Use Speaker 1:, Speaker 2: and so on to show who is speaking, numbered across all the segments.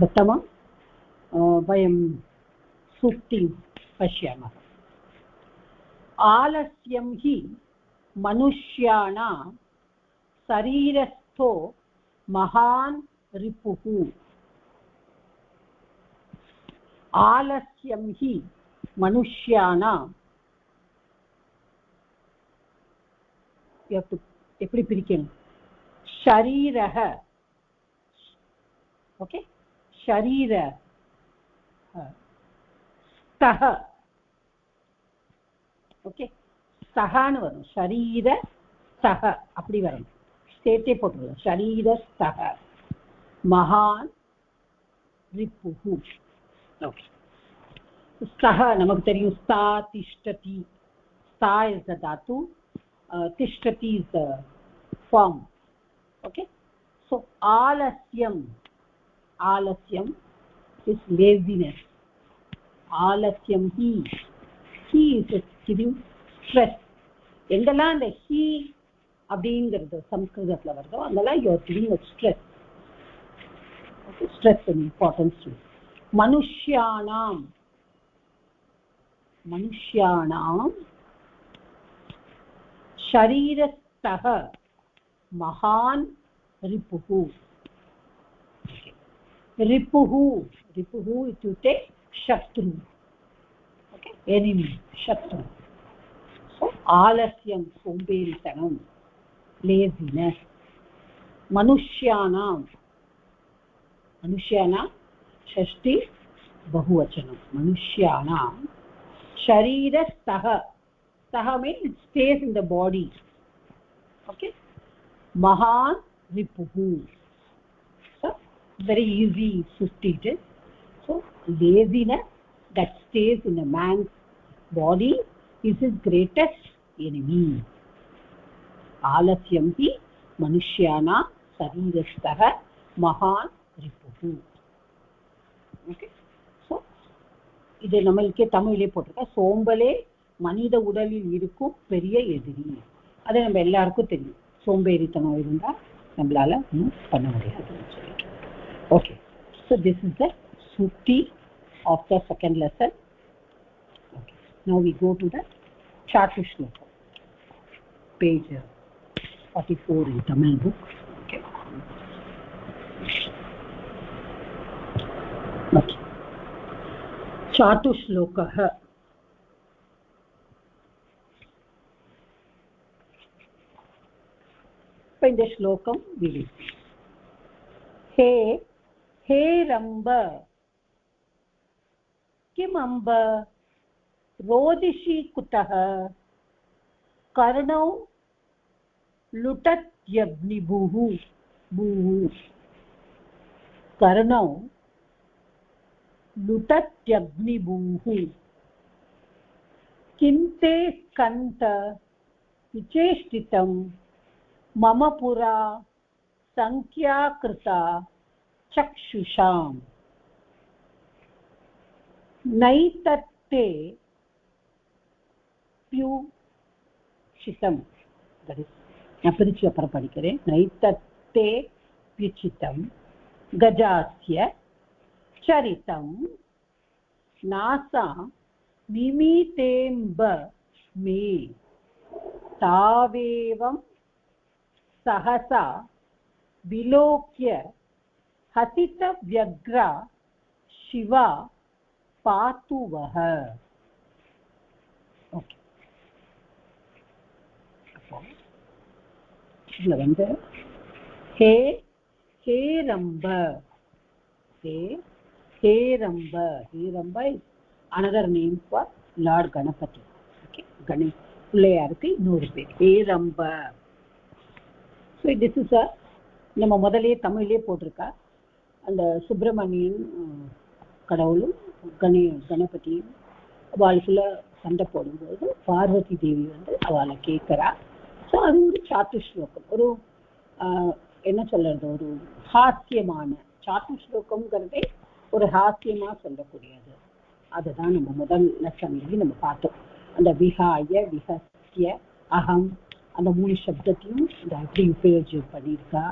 Speaker 1: प्रथमं वयं सूक्तिं पश्यामः। आलस्यं हि मनुष्याणां शरीरस्थो महान् रिपुः। आलस्यं हि मनुष्याणां எப்படி பிரிக்கணும்? ஷரீரஹ, ஓகே, ஷரீர ஸ்தஹ, ஓகே, ஸ்தஹான்னு வரும். ஷரீர ஸ்தஹ அப்படி வரும். சேர்த்தே போட்டுருவோம். ஷரீர ஸ்தஹ மகான் ரிப்புஹு. ஓகே, ஸ்தஹ நமக்கு தெரியும். ஸ்தா திஷ்டதி. ஸ்தா is the Tattva. Tishtati is the form. Okay, so alasyam is laziness. Alasyam he is giving stress. endala and he அப்படிங்கிறது சம்ஸ்கிருதத்துல வருதோ அதெல்லாம் you are giving a stress. Okay, stress and importance too. மனுஷ்யானாம் शरीरस्थः महान् रिपुः. रिपुः इत्युक्ते शत्रु. ओके, एनिमि, शत्रु. सो आलस्यं, सोम्बेरितनं, लेजिनेस्. मनुष्याणां षष्ठी बहुवचनं. मनुष्याणां शरीरस्थः, saha means it stays in the body. Okay, mahan ripuhu. So very easy to state it. So laziness that stays in a man's body is his greatest enemy. Alasyam hi manushyana sharirastha mahan ripuhu. Okay, so idu namalke tamile potrukka. சோம்பலே மனித உடலில் இருக்கும் பெரிய எதிரி. அதை நம்ம எல்லாருக்கும் தெரியும். சோம்பேறித்தனம் இருந்தா நம்மளால பண்ண முடியாதுன்னு சொல்லிட்டு. Okay, so this is the சூக்தி of the second lesson. Okay, now we go to the சாட்டுஷ்லோகம், page 44 in Tamil book. Okay, okay, சாட்டுஷ்லோகः. in the shlokam we will see. हे रंब किम अंब रोदिषि कुतः कर्णौ लुटत्यग्निभुः भूः. कर्णौ लुटत्यग्निभुः. किन्ते स्कन्त विचेष्टितं मम पुरा संख्याकृता चक्षुषाम्. नैतत्ते प्युचितं. நான் பிரிச்சு அப்புறம் படிக்கிறேன். நைத்தத்தே பியுச்சிதம் கஜாஸ்ய சரிதம் நாசா நிமிதேம்ப மே தாவேவம் सहसा विलोक्य हसित व्यग्रा शिवा पातु वह. ओके, இதுல வந்து हे रंब, हे रंब is another name for Lord Ganapati. Okay, Ganesh பிள்ளையாருக்கு இன்னொரு பேர் हे रंब. ஸோ திஸ் இஸ் அ நம்ம முதலே தமிழ்லேயே போட்டிருக்கா. அந்த சுப்பிரமணியன் கடவுளும் கணபதியும் அவளுக்குள்ள சண்டை போடும்போது பார்வதி தேவி வந்து அவளை கேட்குறா. ஸோ அது ஒரு சாத்துஸ்லோகம். ஒரு என்ன சொல்றது, ஒரு ஹாஸ்யமான சாத்துஸ்லோகம்ங்கிறதே ஒரு ஹாஸ்யமாக சொல்லக்கூடியது. அதுதான் நம்ம முதல் லட்சம்லேயே நம்ம பார்த்தோம். அந்த விஹாய விஹஸ்ய அகம் அந்த 3 சப்தத்தையும் இந்த எப்படி உபயோகம் பண்ணியிருக்கா.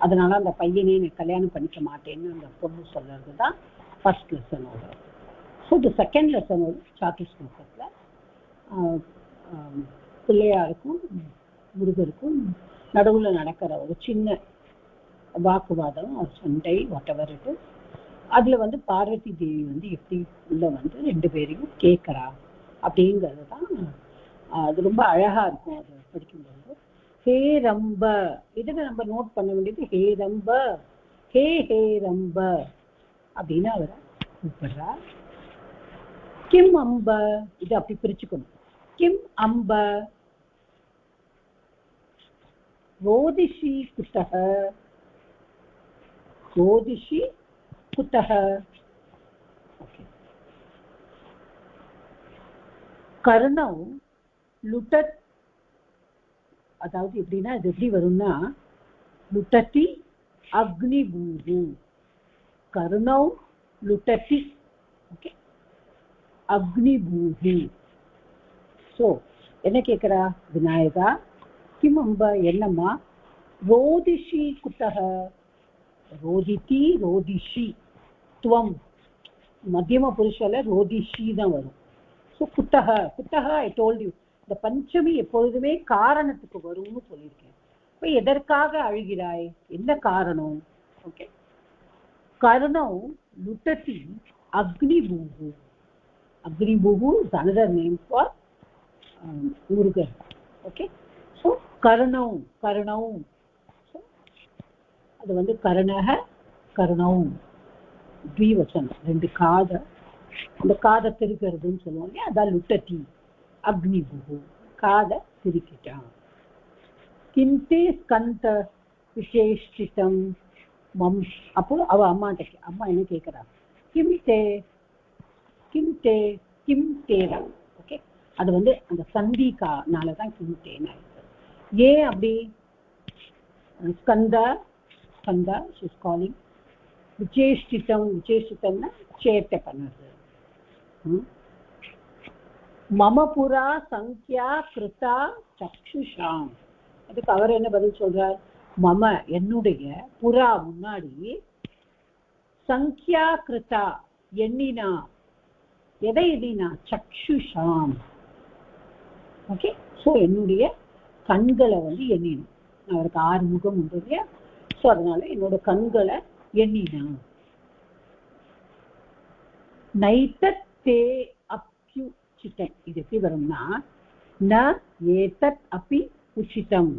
Speaker 1: அதனால அந்த பையனே நீ கல்யாணம் பண்ணிக்க மாட்டேன்னு அந்த பொண்ணு சொல்றது தான் ஃபர்ஸ்ட் லெசனோட. ஸோ இந்த செகண்ட் லெசனோட சாத்து ஸ்லோகத்தில் பிள்ளையாருக்கும் முருகருக்கும் நடுவில் நடக்கிற ஒரு சின்ன வாக்குவாதம் ஒரு சண்டை வாட்டவர் இட் இஸ். அதில் வந்து பார்வதி தேவி வந்து எப்படி உள்ள வந்து ரெண்டு பேரையும் கேட்குறா அப்படிங்கிறது தான். அது ரொம்ப அழகாக இருக்கும் அதை படிக்கும்போது. ஹே ரம்ப, இதில் நம்ம நோட் பண்ண வேண்டியது ஹே ரம்ப, ஹே ஹே ரம்ப அப்படின்னு அவரை கூப்பிடுறா. கிம் அம்ப, இது அப்படி பிரிச்சுக்கணும். கிம் அம்ப ரோதிஷி குத்தக, ரோதிஷி குத்தக. கர்ணம் லுட்டத், அதாவது எப்படின்னா இது எப்படி வரும்னா லுட்டதி அக்னிபூது, கர்ணம் லுட்டதி, ஓகே, அக்னிபூது. ஸோ என்ன கேட்குறா விநாயகா, கிம் அம்ப என்னம்மா, ரோதிஷி குத்தக, ரோதிதி ரோதிஷி துவம் மத்தியம புருஷல ரோதிஷி தான் வரும். ஸோ குத்தக, குத்தக ஐ டோல்ட் யூ, இந்த பஞ்சமி எப்பொழுதுமே காரணத்துக்கு வரும்னு சொல்லியிருக்கேன். இப்போ எதற்காக அழுகிறாய், என்ன காரணம்? ஓகே, கர்ணம் லுட்டதி அக்னிபூகு, அக்னிபூகு இஸ் another name for முருகர். ஓகே, ஸோ கர்ணம், கர்ணம் அது வந்து கர்ணக கர்ணம் த்விவசனம், ரெண்டு காதை, அந்த காதை திருக்கிறதுன்னு சொல்லுவோம் இல்லையா, அதான் லுட்டதி அக்னிபூகு, காதை திருக்கிட்டான். கிந்தே ஸ்கந்த விசேஷிதம் மம், அப்போ அவ அம்மாட்ட அம்மா என்ன கேட்குறா, கிம்தே கிம்தே கிம்தேரா. ஓகே, அது வந்து அந்த சந்திக்கானால தான் கிம்தேன்னு ஆயிடுது. ஏன் அப்படி? Skanda Skanda she is calling, விசேஷிதம், விசேஷிதம்னா சேட்டை பண்ணுறது. மம புரா சங்கியா கிருதா சக்ஷுஷாம், அதுக்கு அவர் என்ன பதில் சொல்றார், மம என்னுடைய, புரா முன்னாடி, சங்கியா கிருதா எண்ணினா, எதை எண்ணினா, சக்ஷுஷாம். ஓகே, ஸோ என்னுடைய கண்களை வந்து எண்ணினான், அவருக்கு 6 முகம் உண்டு இல்லையா, ஸோ அதனால என்னோட கண்களை எண்ணினான். நைத்தே அப்யுச்சிதம், இது எப்படி வரும்னா ந ஏதத் அபி உச்சிதம்.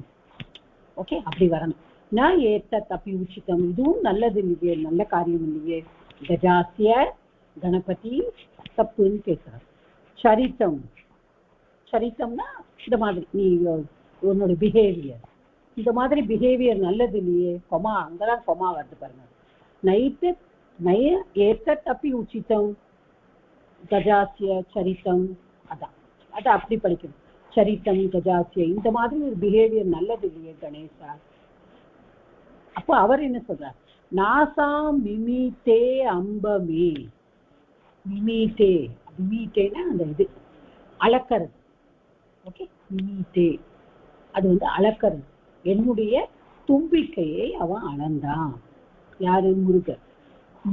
Speaker 1: ஓகே, அப்படி வரணும். ந ஏதத் அபி உச்சிதம், இதுவும் நல்லது இல்லையே, நல்ல காரியம் இல்லையே. கஜாசிய கணபதி தப்புன்னு கேட்குறார். சரித்தம், சரித்தம்னா இந்த மாதிரி நீ உன்னோட பிஹேவியர், இந்த மாதிரி பிஹேவியர் நல்லது இல்லையே. கொமா, அங்கதான் கொமா வருது பாருங்க. நைத்து நய ஏத்தத் அப்பி உச்சிதம் கஜாசிய சரித்தம், அதான் அதை அப்படி படிக்கணும். சரித்தம் கஜாசிய, இந்த மாதிரி ஒரு பிஹேவியர் நல்லது இல்லையே கணேசா. அப்போ அவர் என்ன சொல்றார், நாசாம் மிமிதே அம்பமே, மிமிதே, மிமிதேன்னா அந்த இது அளக்கிறது. ஓகே, மிமிதே அது வந்து அளக்கிறது. என்னுடைய தும்பிக்கையை அவன் அளந்தான். யாரு, முருகர்.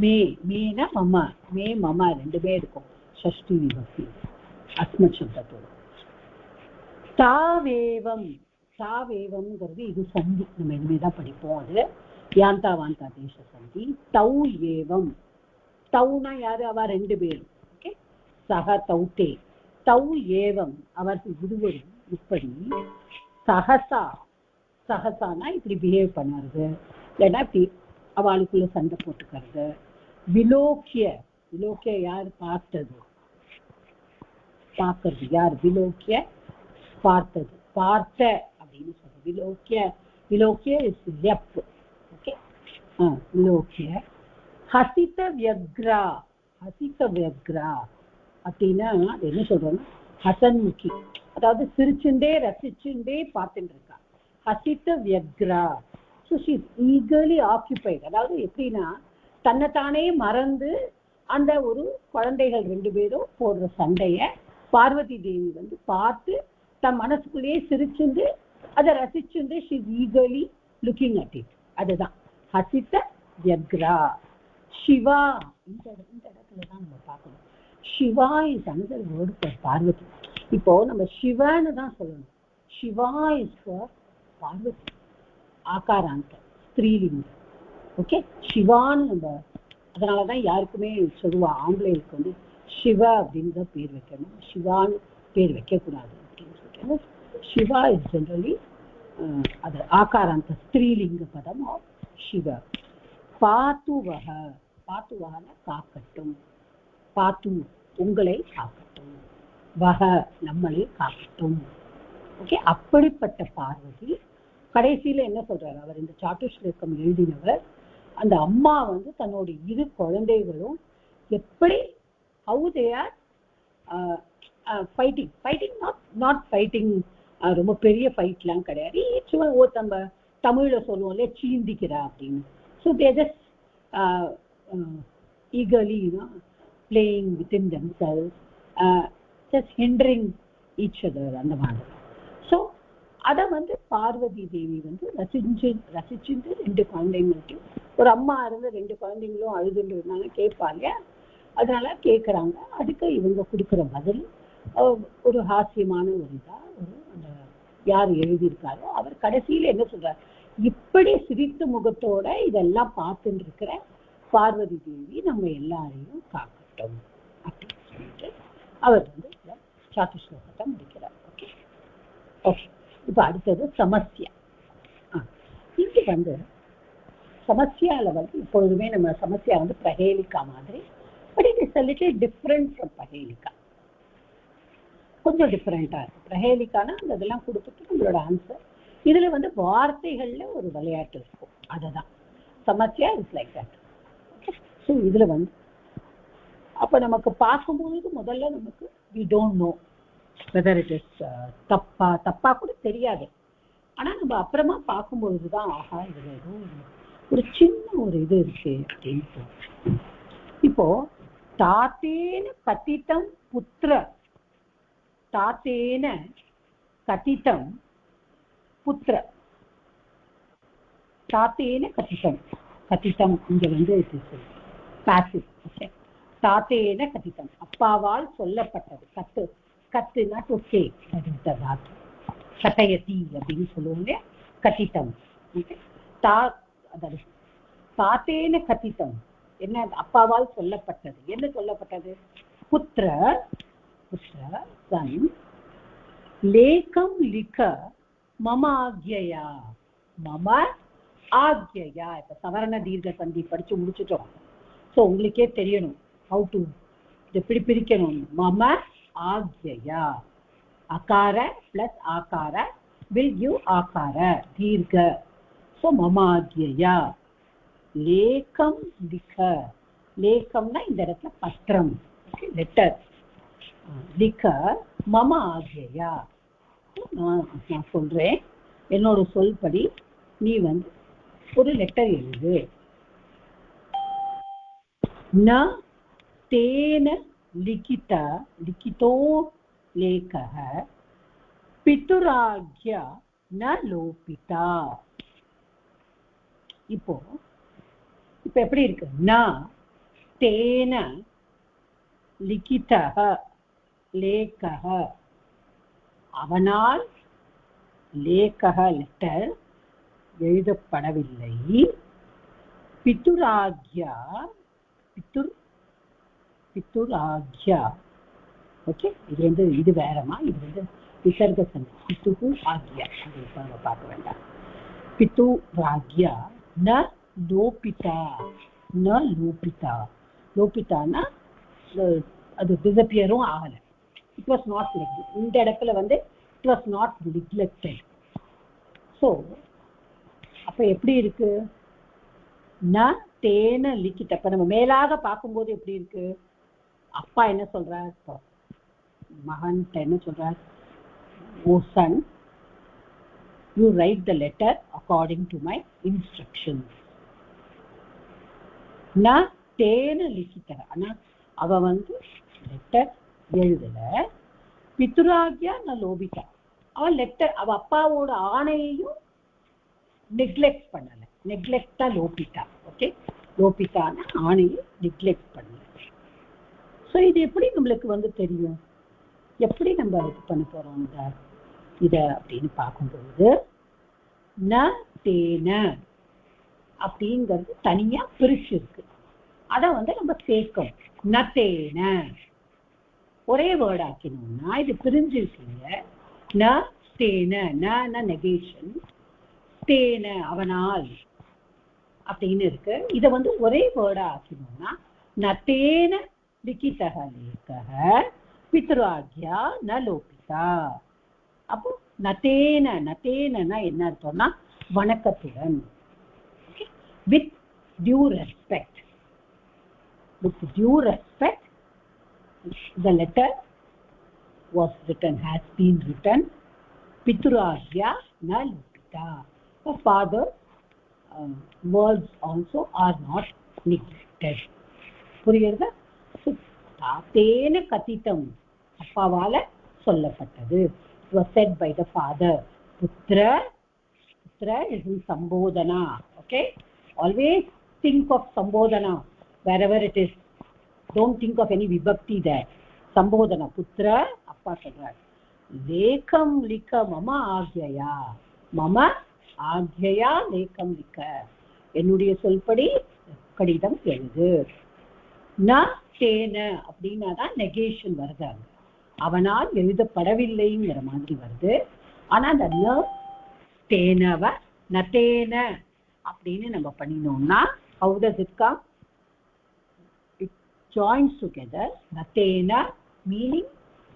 Speaker 1: மே, மேனா மம, மே மம ரெண்டுமே இருக்கும், ஷஷ்டி விபக்தி அஸ்ம சப்தத்தோடு. தாவேவம், தாவேவம்ங்கிறது இது சந்தி, நம்ம இனிமேதான் படிப்போம். அது யாந்தா வாந்தா தேச சந்தி. தௌ ஏவம், தௌனா யாரு, அவ ரெண்டு பேரும். ஓகே, சக தௌத்தே, தௌ ஏவம் அவர்கள் இருவரும் இப்படி, சகசா, சகசானா இப்படி பிஹேவ் பண்ணுறது, இல்லைன்னா இப்படி அவளுக்குள்ள சண்டை போட்டுக்கிறது. விலோக்கிய, விலோக்கிய யார், பார்த்தது, பார்க்கறது யார், விலோக்கிய பார்த்தது, பார்த்த அப்படின்னு சொல்றது விலோக்கிய. விலோக்கிய இஸ் லெஃப்ட். ஓகே, விலோக்கிய. ஹசித வியக்ரா, ஹசித வியக்ரா அப்படின்னா என்ன சொல்றோம்னா ஹசன்முகி, அதாவது சிரிச்சுண்டே ரசிச்சுண்டே பார்த்துட்டு இருக்கா. ஹசித வியக்ரா, so she is eagerly occupied. அதாவது எப்படின்னா தன்னைத்தானே மறந்து அந்த ஒரு குழந்தைகள் ரெண்டு பேரும் போடுற சண்டையை பார்வதி தேவி வந்து பார்த்து தன் மனசுக்குள்ளேயே சிரிச்சுண்டு அதை ரசிச்சுண்டு she is eagerly looking at it. அதுதான் ஹசித வியக்ரா. சிவா இந்த இடத்துல தான் நம்ம பார்க்கணும். Shiva is another word for Parvati. இப்போ நம்ம சிவன்னு தான் சொல்லணும். சிவா இஸ் ஃபார் பார்வதி, ஆகாராந்த ஸ்திரீலிங்கம். ஓகே, சிவான்னு நம்ம அதனாலதான் யாருக்குமே சொல்லுவா ஆம்பளைகளுக்கு வந்து சிவா அப்படின்னு தான் பேர் வைக்கணும், சிவான்னு பேர் வைக்கக்கூடாது அப்படின்னு சொல்லிட்டு. சிவா இஸ் ஜெனரலி அது ஆகாராந்த ஸ்திரீலிங்க பதம் ஆஃப் சிவ. பாத்துவக, பாத்துவகன காக்கட்டும், பாத்து உங்களை காக்கட்டும், வக நம்மளை காக்கட்டும். ஓகே, அப்படிப்பட்ட பார்வதி. கடைசியில என்ன சொல்றாரு அவர், இந்த சாட்டுஸ்லோகம் எழுதினவர், அந்த அம்மா வந்து தன்னோட இரு குழந்தைகளும் எப்படி how they are fighting not fighting ரொம்ப பெரிய ஃபைட்லாம் கிடையாது, சும்மா நம்ம தமிழ்ல சொல்லுவோம்ல சீந்திக்கிறா அப்படின்னு. So they just eagerly playing within themselves, just hindering each other அந்த மாதிரி. ஸோ அதை வந்து பார்வதி தேவி வந்து ரசிச்சுட்டு ரெண்டு குழந்தைங்கள்ட்டையும், ஒரு அம்மா இருந்து ரெண்டு குழந்தைங்களும் அழுதுன்னு இருந்தாங்க, கேட்பாங்க, அதனால கேட்குறாங்க. அதுக்கு இவங்க கொடுக்குற பதில் ஒரு ஹாஸ்யமான ஒரு இதா ஒரு அந்த யார் எழுதியிருக்காரோ அவர் கடைசியில என்ன சொல்றார், இப்படி சிரித்த முகத்தோட இதெல்லாம் பார்த்துட்டு இருக்கிற பார்வதி தேவி நம்ம எல்லாரையும் காக்கட்டும் அப்படின்னு சொல்லிட்டு அவர் வந்து சாத்துஸ்லோகத்தை முடிக்கிறார். ஓகே ஓகே, இப்ப அடுத்தது சமஸ்யா. இங்க வந்து சமஸ்யால வந்து இப்பொழுதுமே நம்ம சமஸ்யா வந்து பிரஹேலிகா மாதிரி, but it is a little different from Prahelika. கொஞ்சம் டிஃப்ரெண்டா இருக்கு. பிரஹேலிக்கானா அந்த இதெல்லாம் கொடுத்துட்டு நம்மளோட ஆன்சர். இதுல வந்து வார்த்தைகள்ல ஒரு விளையாட்டு இருக்கும், அதுதான் சமஸ்யா இஸ் லைக் தட். ஸோ இதுல வந்து அப்ப நமக்கு பார்க்கும்போது முதல்ல நமக்கு we don't know whether it is தப்பா கூட தெரியாது. ஆனா நம்ம அப்புறமா பார்க்கும்பொழுதுதான் ஆஹா இதுல ஏதோ ஒரு சின்ன ஒரு இது இருக்கு அப்படின்னு. இப்போ தாத்தேன கதிதம் புத்திர, தாத்தேன கதிதம் புத்திர, தாத்தேன கதிதம், கதிதம் இங்க வந்து பாசிவ். ஓகே, தாத்தேன கதிதம் அப்பாவால் சொல்லப்பட்டது. கத்து கத்துனா டு சே, கதையதி அப்படின்னு சொல்லுவோம் கதிதம். ஓகே, தாத்தேன கதிதம் என்ன, அப்பாவால் சொல்லப்பட்டது. என்ன சொல்லப்பட்டது? புத்திர புத்திர சன் லேகம் லிக மம ஆக்யா, மம ஆக்யா. இப்ப சவரண தீர்க்க சந்தி படிச்சு முடிச்சுட்டோம். ஸோ உங்களுக்கே தெரியணும் ஹவு டு எப்படி பிரிக்கணும். மம ஆக்யா, அகார பிளஸ் ஆகார வில் கிவ் ஆகார தீர்க்க. ஸோ மம ஆக்யா லேகம் லிக, லேகம்னா இந்த இடத்துல பத்திரம், லெட்டர். லிக மம ஆக்யா, நான் சொல்றேன் என்னோட சொல்படி நீ வந்து ஒரு லெட்டர் எழுது. ந தேன லிகித லிகிதோ லேகஹ பிதுராக்யா ந லோபிதா. இப்போ எப்படி இருக்கு? ந தேன லிகிதஹ லேகஹ, அவனால் லேகஹ லெட்டர் எழுதப்படவில்லை. பிதுராக்யா பிதுராக்யா. ஓகே, இது வந்து இது வேறமா, இது வந்து விசர்க சந்தி. பிதுகு ஆக்யா அது நம்ம பார்க்க வேண்டாம். பிதுராக்யா ந லோபிதா, ந லோபிதா. லோபிதானா அது டிசப்பியரும் ஆகலை. It was not neglected. இந்த இடத்துல வந்து it was not neglected. So அப்ப எப்படி இருக்கு? ந தேன லிக்கிட்ட. அப்ப நம்ம மேலாக பார்க்கும்போது எப்படி இருக்கு? அப்பா என்ன சொல்றார்? மகன் என்ன சொல்றார்? Oh son, you write the letter according to my instructions. ந தேன லிக்கிட்ட, ஆனா அவ வந்து லெட்டர் எழுதல. பிதுராக்யா ந லோபிதா, அவ லெட்டர் அவ அப்பாவோட ஆணையையும் நெக்லெக்ட் பண்ணல. நெக்லெக்டா லோபிதா. ஓகே, லோபிதான ஆணையை நெக்லெக்ட் பண்ணல. ஸோ இது எப்படி நம்மளுக்கு தெரியும், எப்படி நம்ம இது பண்ண போறோம் இத அப்படின்னு பார்க்கும்போது, ந தேன அப்படிங்கிறது தனியா பிரிச்சு இருக்கு. அத நம்ம சேர்க்கணும். ந தேன ஒரே வேர்ட் ஆக்கணும்னா இது பிரிஞ்சிருக்கீங்க. ந தேன, ந நெகேஷன், தேன அவனால் அப்படின்னு இருக்கு. இத ஒரே வேர்டா ஆக்கணும்னா நத்தேன லிகிதஹ லேகஹ பித்ருஆக்யா ந லோபிதா. அப்போ நத்தேன, நத்தேனா என்ன அர்த்தம்னா வணக்கத்துடன், with due respect. With due respect, the letter was written, has been written. Pitrugya na lopita. The father words also are not neglected. புரியுதா? தாத்தேன கதிதம், அப்பாவால சொல்லப்பட்டது. It was said by the father. Putra, putra is in sambodhana. Okay, always think of sambodhana wherever it is. Don't think of any vibhakti there. Sambodhana, putra, appa சொல்றார். லேகம் லிக மம ஆக்யயா, மம ஆக்யயா லேகம் லிக, என்னுடைய சொல்படி கடிதம் எழுது. ந தேன அப்படின்னா தான் நெகேஷன் வருது, அவனால் எழுதப்படவில்லைங்கிற மாதிரி வருது. ஆனா அந்த ந தேனவ நதேன அப்படின்னு நம்ம பண்ணினோம்னா how does it come? It joins together. நதேன meaning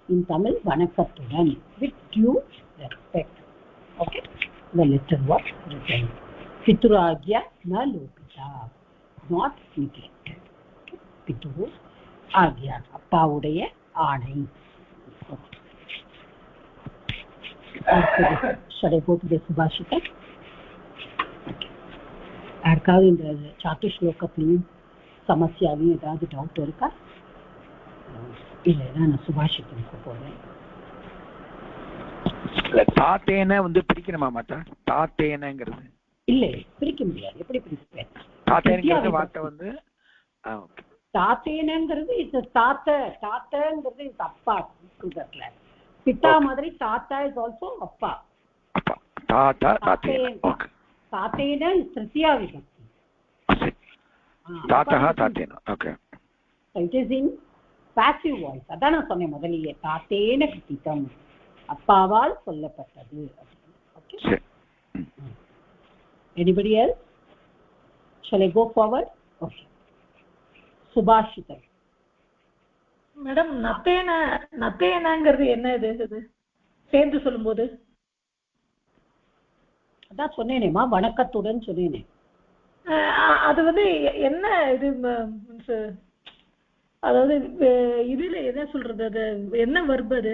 Speaker 1: in Tamil வணக்கத்துடன், with due respect. Okay, the letter was written. Pitrugya na lopita, not neglected. Pitru ஆக்யா, அப்பாவுடைய ஆணை. Shall I go to the Subhashita? யாருக்காவது இந்த சாத்து ஸ்லோகத்திலையும் சமஸ்யாவையும் ஏதாவது டவுட் இருக்கா? இல்லைன்னா நான் சுபாஷிதனுக்கு போறேன்.
Speaker 2: தாத்தேன பிரிக்கணுமா மாட்டா? தாத்தேனங்கிறது
Speaker 1: இல்லை, பிரிக்க முடியாது. எப்படி பிரிப்பேன்?
Speaker 2: தாத்தேனங்கிறது வார்த்தை
Speaker 1: தாத்தேனங்கிறது இது தாத்த, தாத்தங்கிறது இது அப்பா. பிதா மாதிரி தாத்தா இஸ் ஆல்சோ அப்பா. தாத்தேன திருத்தியா விபக்தி. It is in passive voice. அதான் நான் சொன்னேன் முதலியே, தாத்தேன கிருதிதம், அப்பாவால் சொல்லப்பட்டது. Okay, anybody else? Shall I go forward? Okay, சுபாஷிதம்.
Speaker 3: மேடம், நத்தேன நத்தேனங்கிறது என்ன? இது சேர்ந்து சொல்லும்போது
Speaker 1: அதான் சொன்னேனேமா, வணக்கத்துடன் சொன்னேனே.
Speaker 3: அது என்ன இது மீன்ஸ், அதாவது இதுல என்ன சொல்றது, அது என்ன verb? அது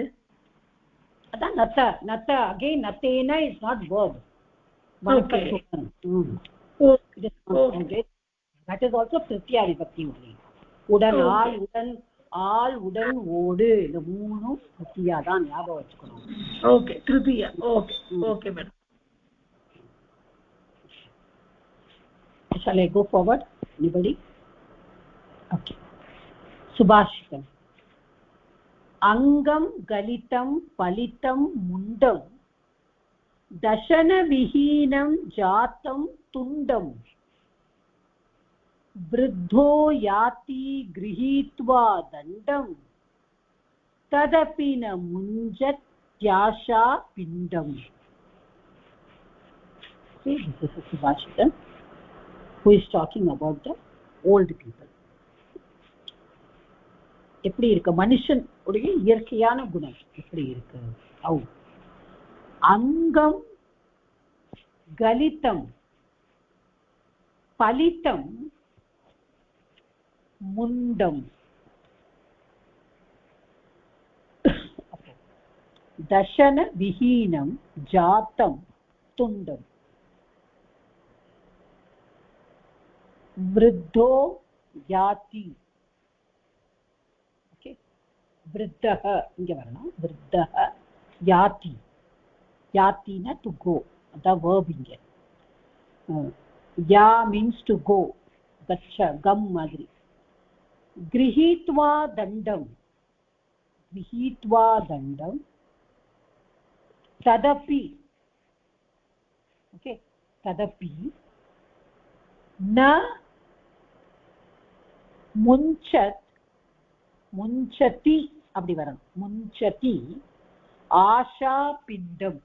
Speaker 1: அதான் நத்த. நத்த அகைன் நத்தேன இஸ் நாட் verb. வணக்கத்துடன். That is also திருத்தியா விபக்தி only. உடன், ஆள், உடன், ஆள், உடன், ஓடு, இந்த மூணும் திருத்தியா தான், ஞாபகம் வச்சுக்கணும்.
Speaker 3: ஓகே, திருத்தியா. Okay okay madam.
Speaker 1: Shall I go forward? Anybody? Okay. Subhashitam. Angam galitam palitam mundam dashana vihinam jatam tundam vriddho yati grihitva dandam tadapi na munjat tyasha pindam. See, this is Subhashitam who is talking about the old people. எப்படி இருக்கு மனுஷன் உடைய இயற்கையான குணம், எப்படி இருக்கு? அங்கம் கலிதம் பலிதம் முண்டம் தசன விஹீனம் ஜாத்தம் துண்டம் விருத்தோ யாதி. ஓகே, விருத்தஹ இங்க வரணும். விருத்தஹ யாதி, யாத்தினா டு கோ, அதான் verb இங்க. ya means to go, gacha gam madri. Grihitva dandam, grihitva dandam, tadapi, okay, tadapi na munchat, munchati அப்படி வரணும். முன்சதி ஆஷா பிண்டம்,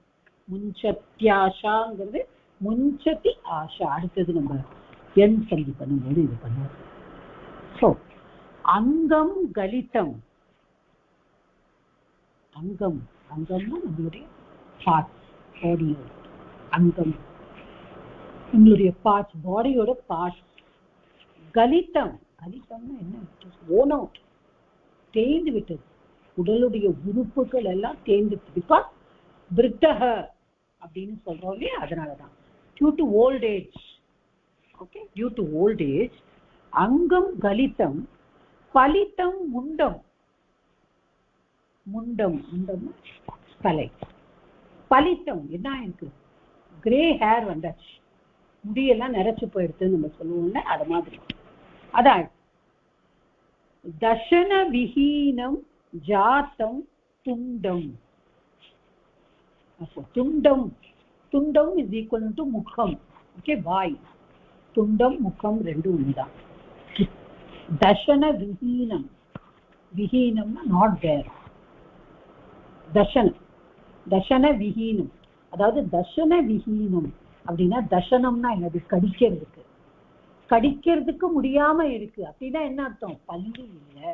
Speaker 1: முன்சத்யாஷாங்கிறது முன்சதி ஆஷா. அடுத்தது நம்ம என் சந்தி பண்ணும்போது இது பண்ணுவோம். ஸோ அங்கம் கலிதம், அங்கம், அங்கம்னா நம்மளுடைய பார்ட்ஸ், பாடியோட அங்கம், நம்மளுடைய பார்ட்ஸ், பாடியோட பார்ட்ஸ். கலிதம், கலிதம்னா என்ன? ஓன் அவுட், தேய்ந்து விட்டது, உடலுடைய உறுப்புகள் எல்லாம் தேய்ந்து. பிகாஸ் பிரித்தக அப்படின்னு சொல்றோம் இல்லையா, அதனாலதான். Due to old age, okay, due to old age. அங்கம் கலிதம், பலிதம் முண்டம், முண்டம், முண்டம் தலை. பலித்தம் என்ன இருக்கு? கிரே ஹேர் வந்தாச்சு, முடியெல்லாம் நிறைச்சு போயிடுதுன்னு நம்ம சொல்லுவோம்ல, அது மாதிரி. அதான் தர்ஷன விஹீனம் ஜாத்தம் துண்டம். அப்போ துண்டம், துண்டம் இஸ் ஈக்குவல் டு முகம், ஓகே, வாய். துண்டம் முகம் ரெண்டும் ஒண்ணுதான். Darshana விஹீனம், விஹீனம்னா not there. தர்ஷனம், தர்ஷன விஹீனம், அதாவது தர்ஷன விஹீனம் அப்படின்னா, தர்ஷனம்னா என்னது? கடிக்கிறதுக்கு, கடிக்கிறதுக்கு முடியாம இருக்கு அப்படின்னா என்ன அர்த்தம்? பல்லு இல்லை.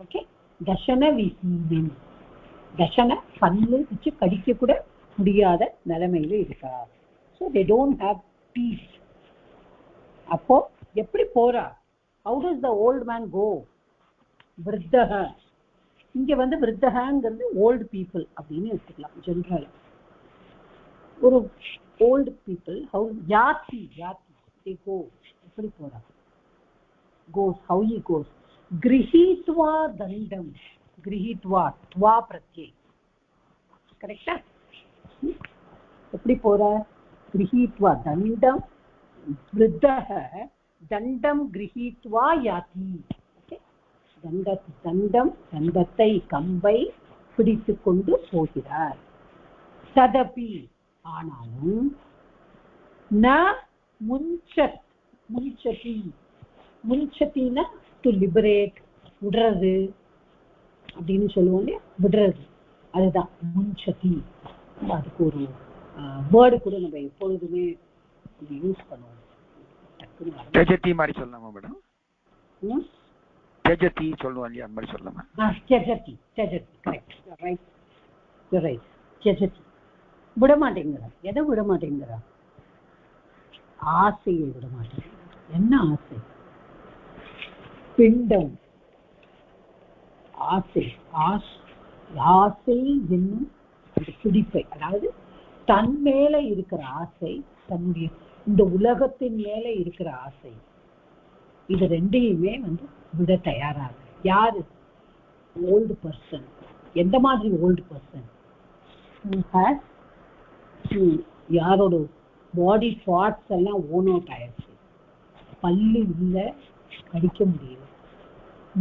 Speaker 1: ஓகே, தர்ஷன விஹீனம், தர்ஷன பல்லு வச்சு கடிக்க கூட முடியாத நிலைமையில இருக்கா. So they don't have teeth. அப்போ எப்படி போறா? How does the old man go? விருத்தக, இங்க வந்து விருத்தகங்கிறது ஓல்டு பீப்புள் அப்படின்னு எடுத்துக்கலாம் ஜென்ரல். ஒரு ஓல்டு பீப்புள், ஹவு யாத்தி, யாத்தி they go, எப்படி போறா? goes, how he goes. grihitva dandam, grihitva tva pratyay, கரெக்ட்டா? எப்படி போறா? grihitva dandam, விருத்தக தண்டம் grihitva yati. ஓகே, தண்டம், தண்டத்தை, கம்பை பிடித்து கொண்டு போகிறார். ததபி, ஆனாலும் ந முன்சத், முன்சதி, முன்சத்தினா டு லிபரேட், விடுறது அப்படின்னு சொல்லுவோம் இல்லையா, விடுறது, அதுதான் முன்சதி. அதுக்கு ஒரு வேர்டு கூட நம்ம எப்பொழுதுமே யூஸ் பண்ணுவோம்.
Speaker 2: தெஜதி மாதிரி சொல்லலாமா மேடம்? தெஜதி சொல்லுவோம் இல்லையா, அந்த மாதிரி சொல்லலாமா?
Speaker 1: தெஜதி, தெஜதி, கரெக்ட், ரைட், ரைட். தெஜதி விட மாட்டேங்கிறா. எதை விட மாட்டேங்கிறா? ஆசையை விட மாட்டேன். என்ன ஆசை? பிண்டம், ஆசை, ஆசை என்னும் துடிப்பை, அதாவது தன் மேல இருக்கிற ஆசை, தன்னுடைய இந்த உலகத்தின் மேல இருக்கிற ஆசை, இது ரெண்டையுமே வந்து விட தயாராக. யாரு? Old person. எந்த மாதிரி ஓல்டு பர்சன்? யாரோட பாடி பார்ட்ஸ் எல்லாம் ஓன் அவுட் ஆயிடுச்சு, பல்லு இல்லை, கடிக்க முடியல,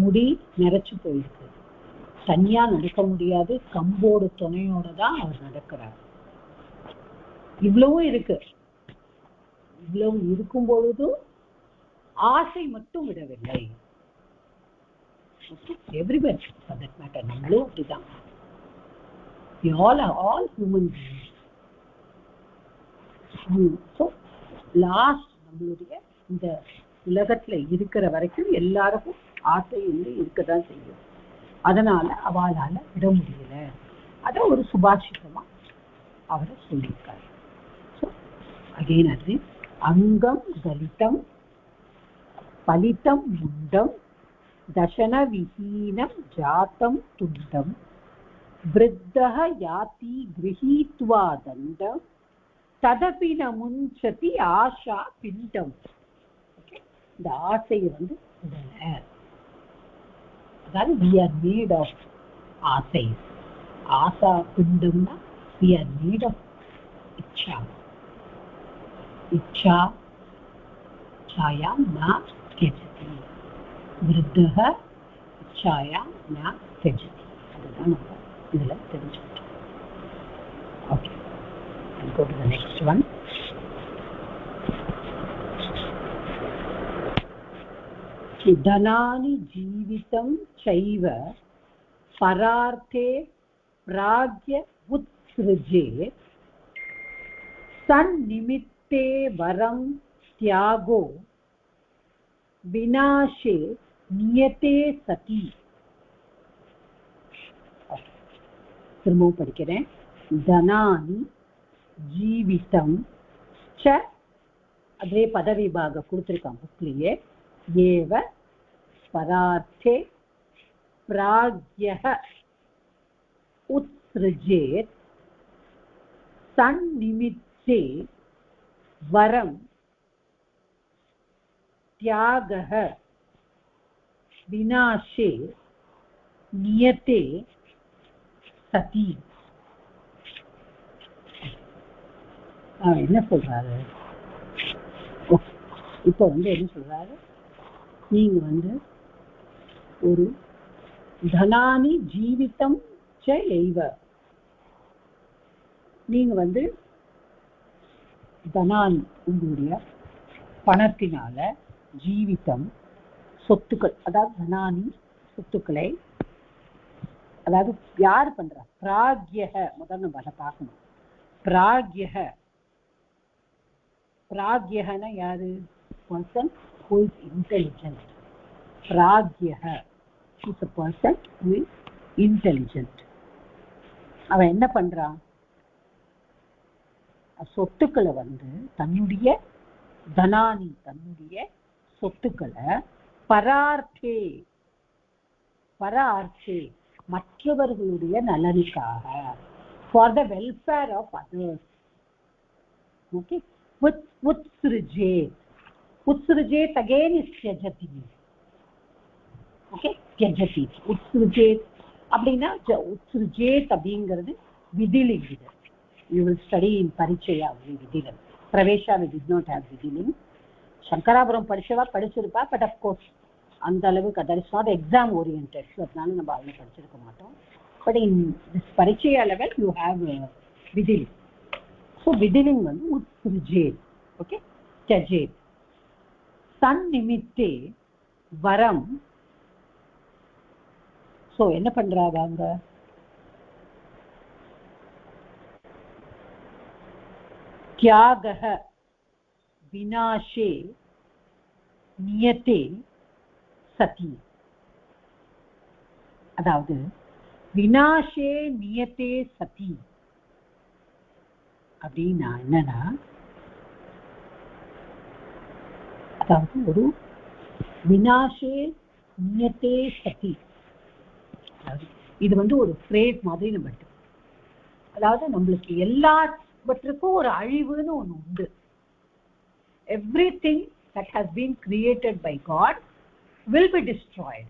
Speaker 1: முடி நிறைச்சு போயிருக்கு, தனியா நடக்க முடியாது, கம்போட துணையோட தான் அவர் நடக்கிறார். இவ்வளவும் இருக்கு. இவ்வளவு இருக்கும் பொழுதும் ஆசை மட்டும் விடவில்லை. எவ்ரிவன் ஃபார் தட் மேட்டர், நம்மளும் அப்படிதான். all human beings. So last நம்மளுடைய இந்த உலகத்துல இருக்கிற வரைக்கும் எல்லாருக்கும் ஆசை வந்து இருக்கதான் செய்யும். அதனால அவளால விட முடியல. அத ஒரு சுபாஷிதமா அவரை சொல்லியிருக்காரு. ஸோ அகெயின் அது அங்கம் கலிதம், பலிதம் முண்டம், தசன விஹீனம் ஜாத்தம் துண்டம், விருத்தஹ யாதி கிரஹீத்வா தண்டம், ததபின முன்சதி ஆஷா பிண்டம். இந்த ஆசையை வந்து உடல. அதாவது we are made of ஆசை. ஆசா பிண்டம்னா we are made of இச்சா. इच्छा इच्छायां न त्यजति वृद्धः इच्छायां न त्यजति அதுதான் நம்ம இதுல தெரிஞ்சுக்கிட்டோம். Okay, go to the next one. धनानि जीवितं चैव परार्थे प्राज्ञ उत्सृजेत् सन्निमित्ते वरं त्यागो विनाशे नियते सति. திரும்பவும் படிக்கிறேன். தனானி ஜீவிதம் ச, அதே பதவிபாக கொடுத்துருக்காங்க புக்லியே. ஏவ பரார்த்தே பிராக்யः உத்ஸ்ருஜேத் சந்நிமித்தே வரம் தியாகः விநாசே நியதே சதி. என்ன சொல்றாரு இப்போ என்ன சொல்றாரு, நீங்க ஒரு தனானி ஜீவிதம் ச எய்வ, நீங்க தனானி உங்களுடைய பணத்தினால, ஜீவிதம் சொத்துக்கள், அதாவது தனானி சொத்துக்களை, அதாவது யாரு பண்றா, பிராக்யக, முதல்ல நம்ம அதை பார்க்கணும். பிராக்யக, பிராக்யகனா யாரு, person who is intelligent. பிராக்யக is a person who is intelligent. அவன் என்ன பண்றான், சொத்துக்களை தன்னுடைய தனானி, தன்னுடைய சொத்துக்களை பரார்த்தே, பரார்த்தே மற்றவர்களுடைய நலனுக்காக, for the welfare of others. Okay, உத்ஸ்ருஜேத், உத்ஸ்ருஜேத் again is tyajati. Okay, tyajati, உத்ஸ்ருஜேத் அப்படின்னா, உத்ஸ்ருஜேத் அப்படிங்கிறது விதிலிங். இது you will study in parichaya only vidilam. Pravesha we did not have vidilim. Shankarapuram படிச்சவா படிச்சிருப்பா, but of course அந்த அளவுக்கு that is not exam oriented, so அதனால நம்ம அதில் படிச்சிருக்க மாட்டோம். But in this பரிச்சயா level you have vidilim. So vidilim உத்ஸ்ருஜேத், okay, tyajேத் சந்நிமித்தே வரம். so என்ன பண்றாங்க அவங்க, தியாகः விநாசே நியதே சதி. அதாவது விநாசே நியதே சதி அப்படின்னா என்னன்னா, அதாவது ஒரு விநாசே நியதே சதி, இது ஒரு ஃப்ரேஸ் மாதிரி நம்ம எடுத்துக்கணும். அதாவது நம்மளுக்கு எல்லாவற்றுக்கும் ஒரு அழிவுன்னு ஒண்ணு உண்டு. everything that has been created by God will be destroyed.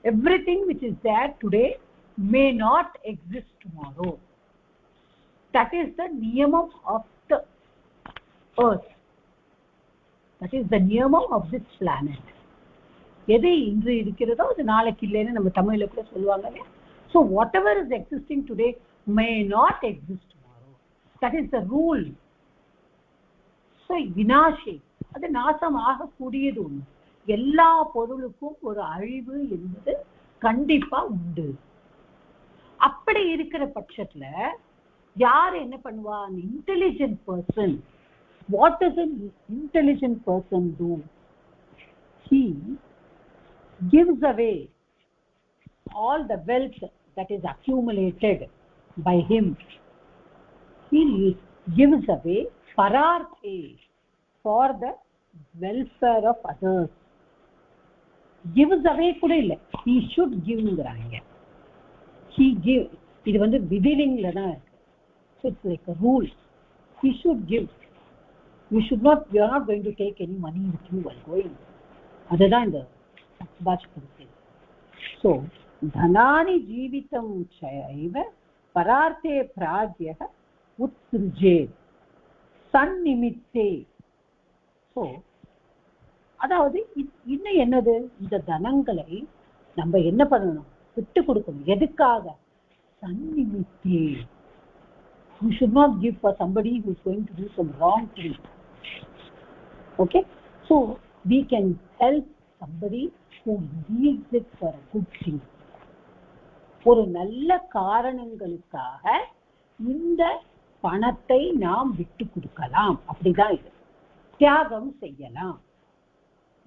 Speaker 1: Everything which is there today may not exist tomorrow. That is the niyamam of the earth. That is the niyamam of this planet. எது இன்று இருக்கிறதோ அது நாளைக்கு இல்லைன்னு நம்ம தமிழ்ல கூட சொல்லுவாங்க. So whatever is existing today may not exist tomorrow. That is the rule. So விநாசே, அது நாசம் ஆகக்கூடியது ஒண்ணு. எல்லா பொருளுக்கும் ஒரு அழிவு என்பது கண்டிப்பா உண்டு. அப்படி இருக்கிற பட்சத்துல யார் என்ன பண்ணுவா, an intelligent person. What does an intelligent person do? He gives away all the wealth that is accumulated by him. He gives away pararthe, for the welfare of others. Gives away கூட இல்ல, he should giveங்கறாங்க. He give, இது விதிலிங்ல தான் இருக்கு. So it's like a rule. He should give. You should not, you are not going to take any money with you while going. அதுதான் இந்த பாஷ்பம். So Dhanani Jeevitham சைவ பரார்த்தே பிராக்யः உத்ஸ்ருஜேத் சந்நிமித்தே. So அதாவது இன்னும் என்னது, இந்த தனங்களை நம்ம என்ன பண்ணணும், விட்டு கொடுக்கணும். எதுக்காக? சந்நிமித்தே. You should not give for somebody who is going to do some wrong thing. Okay, so we can help somebody who needs it for a good thing. ஒரு நல்ல காரணங்களுக்காக இந்த பணத்தை நாம் விட்டு கொடுக்கலாம். அப்படிதான் இது. தியாகம் செய்யலாம்.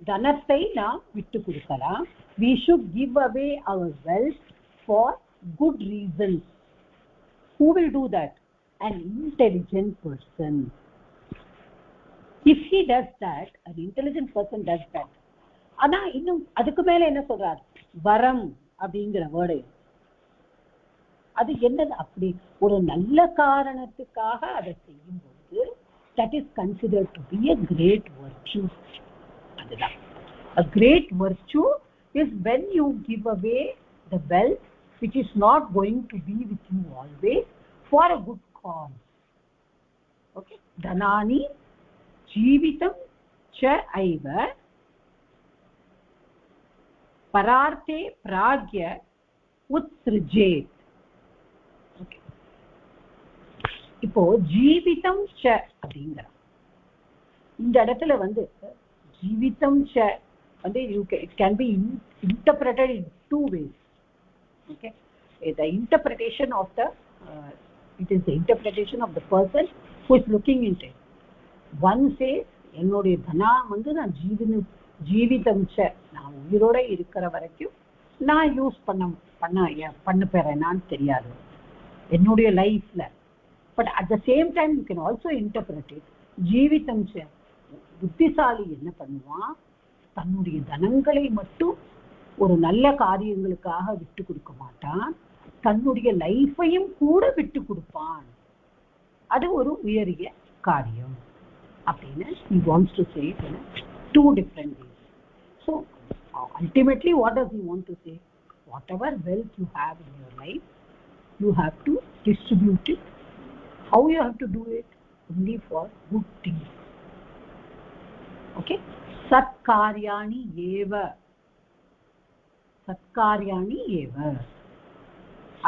Speaker 1: தனத்தை நாம் விட்டு கொடுக்கலாம். We should give away our wealth for good reasons. Who will do that? An intelligent person. If he does that, an intelligent person does that. ஆனா இன்னும் அதுக்கு மேல என்ன சொல்றார், வரம் அப்படிங்கிற வேர்டு. அது என்னது, அப்படி ஒரு நல்ல காரணத்துக்காக அதை செய்யும் போது that is considered to be a great virtue. அதுதான் a great virtue is when you give away the wealth which is not going to be with you always for a good cause. Okay, dhanani jeevitam cha aiva pararte pragya utsrijet. Okay, இப்போ ஜீவிதம் ச அப்படிங்கிற இந்த இடத்துல வந்து ஜீவிதம் ச வந்து it can be interpreted in two ways. Okay, the interpretation of the it is the interpretation of the person who is looking into it. One says என்னுடைய தனா வந்து நான் ஜீவிதம் ச, நான் உயிரோட இருக்கிற வரைக்கும் நான் யூஸ் பண்ண போறேனான்னு தெரியாது என்னுடைய லைஃப்ல. But at the same time you can also interpret it Jeevitham ச. புத்திசாலி என்ன பண்ணுவான், தன்னுடைய தனங்களை மட்டும் ஒரு நல்ல காரியங்களுக்காக விட்டு கொடுக்க மாட்டான், தன்னுடைய லைஃபையும் கூட விட்டு கொடுப்பான். அது ஒரு உயரிய காரியம் அப்படின்னு he wants to say it in two different ways. So ultimately what does he want to say? Whatever wealth you have in your life, you have to distribute it. How you have to do it? Only for good things. Okay, sat karyani eva, சத்காரியாணி ஏவ.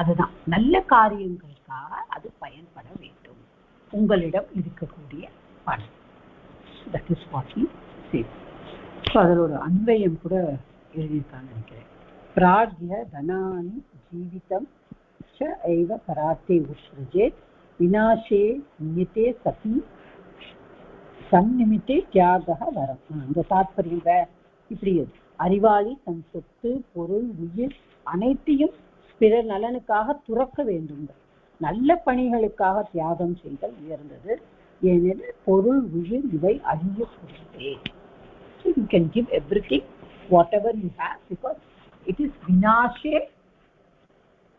Speaker 1: அதுதான் நல்ல காரியங்களுக்காக அது பயன்பட வேண்டும், உங்களிடம் இருக்கக்கூடிய பணம். That is what he says. So அதில் ஒரு அன்வயம் கூட எழுதியிருக்கான்னு நினைக்கிறேன். பிராக்ய தனானி ஜீவிதம் ச ஐவ பராத்தே உத்ஸ்ருஜேத் விநாசே நியதே சதி சந்நிமித்தே தியாக வரம். இந்த தாத்பரியம் இப்படி அறிவாளி தன் சொத்து பொருள் உயிர் அனைத்தையும் பிறர் நலனுக்காக துறக்க வேண்டும். நல்ல பணிகளுக்காக தியாகம் செய்தல் உயர்ந்தது, ஏனெனில் பொருள் உயிர் இவை அழியக்கூடியதே. So you can give everything whatever you have because it is vinashe.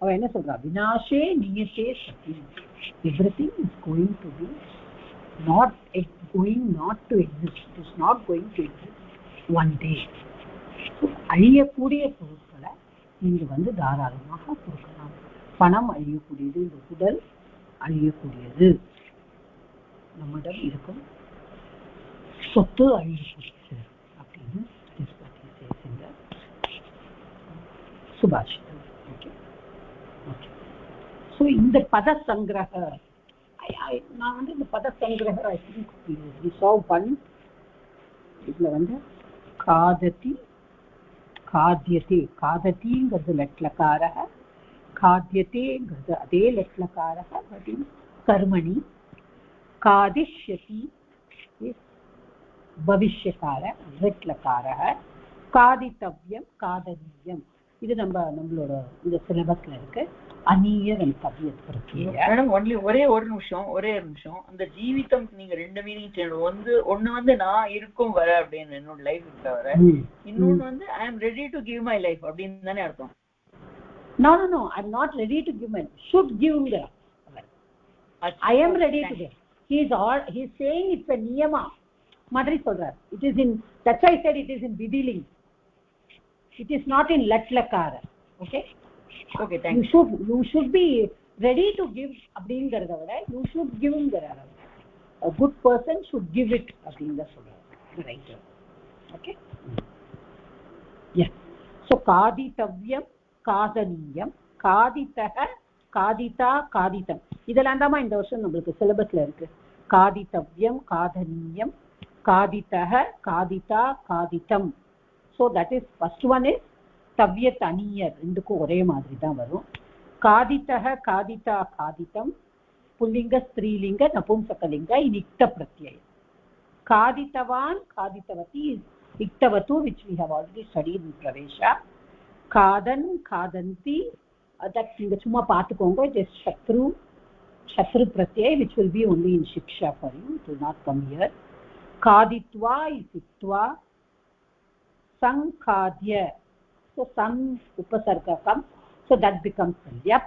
Speaker 1: அவ என்ன சொல்றா, விநாசே நியதே சதி. Everything is going to be not to exist. It is not going to exist one day. அழியக்கூடிய பொருட்களை நீங்க வந்து தாராளமாக கொடுக்கலாம். பணம் அழியக்கூடியது, இந்த உடல் அழியக்கூடியது, நம்மிடம் இருக்கும் சொத்து அழியக்கூடியது அப்படின்னு சுபாஷிதம். Okay okay. ஸோ இந்த பத சங்கிரக நான் வந்து இந்த பத சங்கிரக ஐ திங்க் சால்வ் பண்ணி இதுல வந்து காததி காத்தியதே, காததிங்கிறது லட்லக்காரக, காத்தியதேங்கிறது அதே லட்லக்காரக, பட் கர்மணி. காதிஷ்யதி பவிஷ்யகார லட்லக்காரக, காதித்தவ்யம் காதனீயம். இது நம்மளோட இந்த சிலபஸ்ல இருக்கு. அநீய தவ்யத்
Speaker 4: மேடம் ஒன்லி ஒரே ஒரு நிமிஷம் அந்த ஜீவிதம் நீங்க ரெண்டு மீனிங் ஒண்ணு வந்து நான் இருக்கும் வர அப்படின்னு என்னோட லைஃப் இருக்க வர, இன்னொன்னு வந்து I am ready to give my life அப்படின்னு தானே அர்த்தம்.
Speaker 1: No, I'm not ready to give my, should give me. I am ready to give. He is saying it's a niyama. Madri solrar. It is in, that's why I said it is in Vidiling. It is not in Latlakara. Okay?
Speaker 4: Okay, thank you.
Speaker 1: You should be ready to give அப்படிங்கறத விட you should give ங்கறாரு. a good person should give it அப்படினு சொல்றாங்க writer. Okay yeah. So காதிதவ்யம் காதனீயம் காதிதஹ காதிதா காதிதம் இதெல்லாம் தான் இந்த வருஷம் நமக்கு சிலபஸ்ல இருக்கு. காதிதவ்யம் காதனீயம் காதிதஹ காதிதா காதிதம். So that is first one is தவ்யத் அனியர் ரெண்டுக்கும் ஒரே மாதிரி தான் வரும். காதிதஹ காதிதா காதிதம் புல்லிங்க ஸ்திரீலிங்க நபும்சகலிங்க in ikta pratyaya. காதிதவான் காதிதவதி is iktavatu which we have already studied in pravesha. காதன் காதந்தி that நீங்க சும்மா பார்த்துக்கோங்க. it is shatru pratyaya which will be only in shiksha for you, it will not come here. காதித்வா is iktva. sankadya, so sam upasarga comes, so that becomes yap.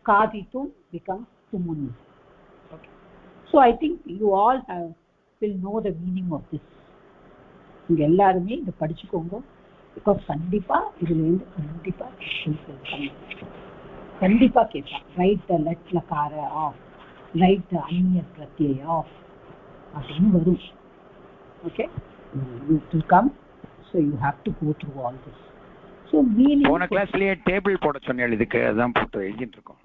Speaker 1: Kaditum becomes tumun. Okay, so I think you all will know the meaning of this. நீங்க எல்லாருமே இத படிச்சுக்கோங்க. because கண்டிப்பா இதுல இருந்து கண்டிப்பா கேட்பா. write the let lakara off, write the anya pratyaya off அப்படின்னு வரும். okay, it will come, so you have to go through all this. so meaning
Speaker 2: போன கிளாஸ்லயே டேபிள் போட சொன்னேன், இதுக்கு அதான் போட்டு எழுதிட்டு இருக்கோம்.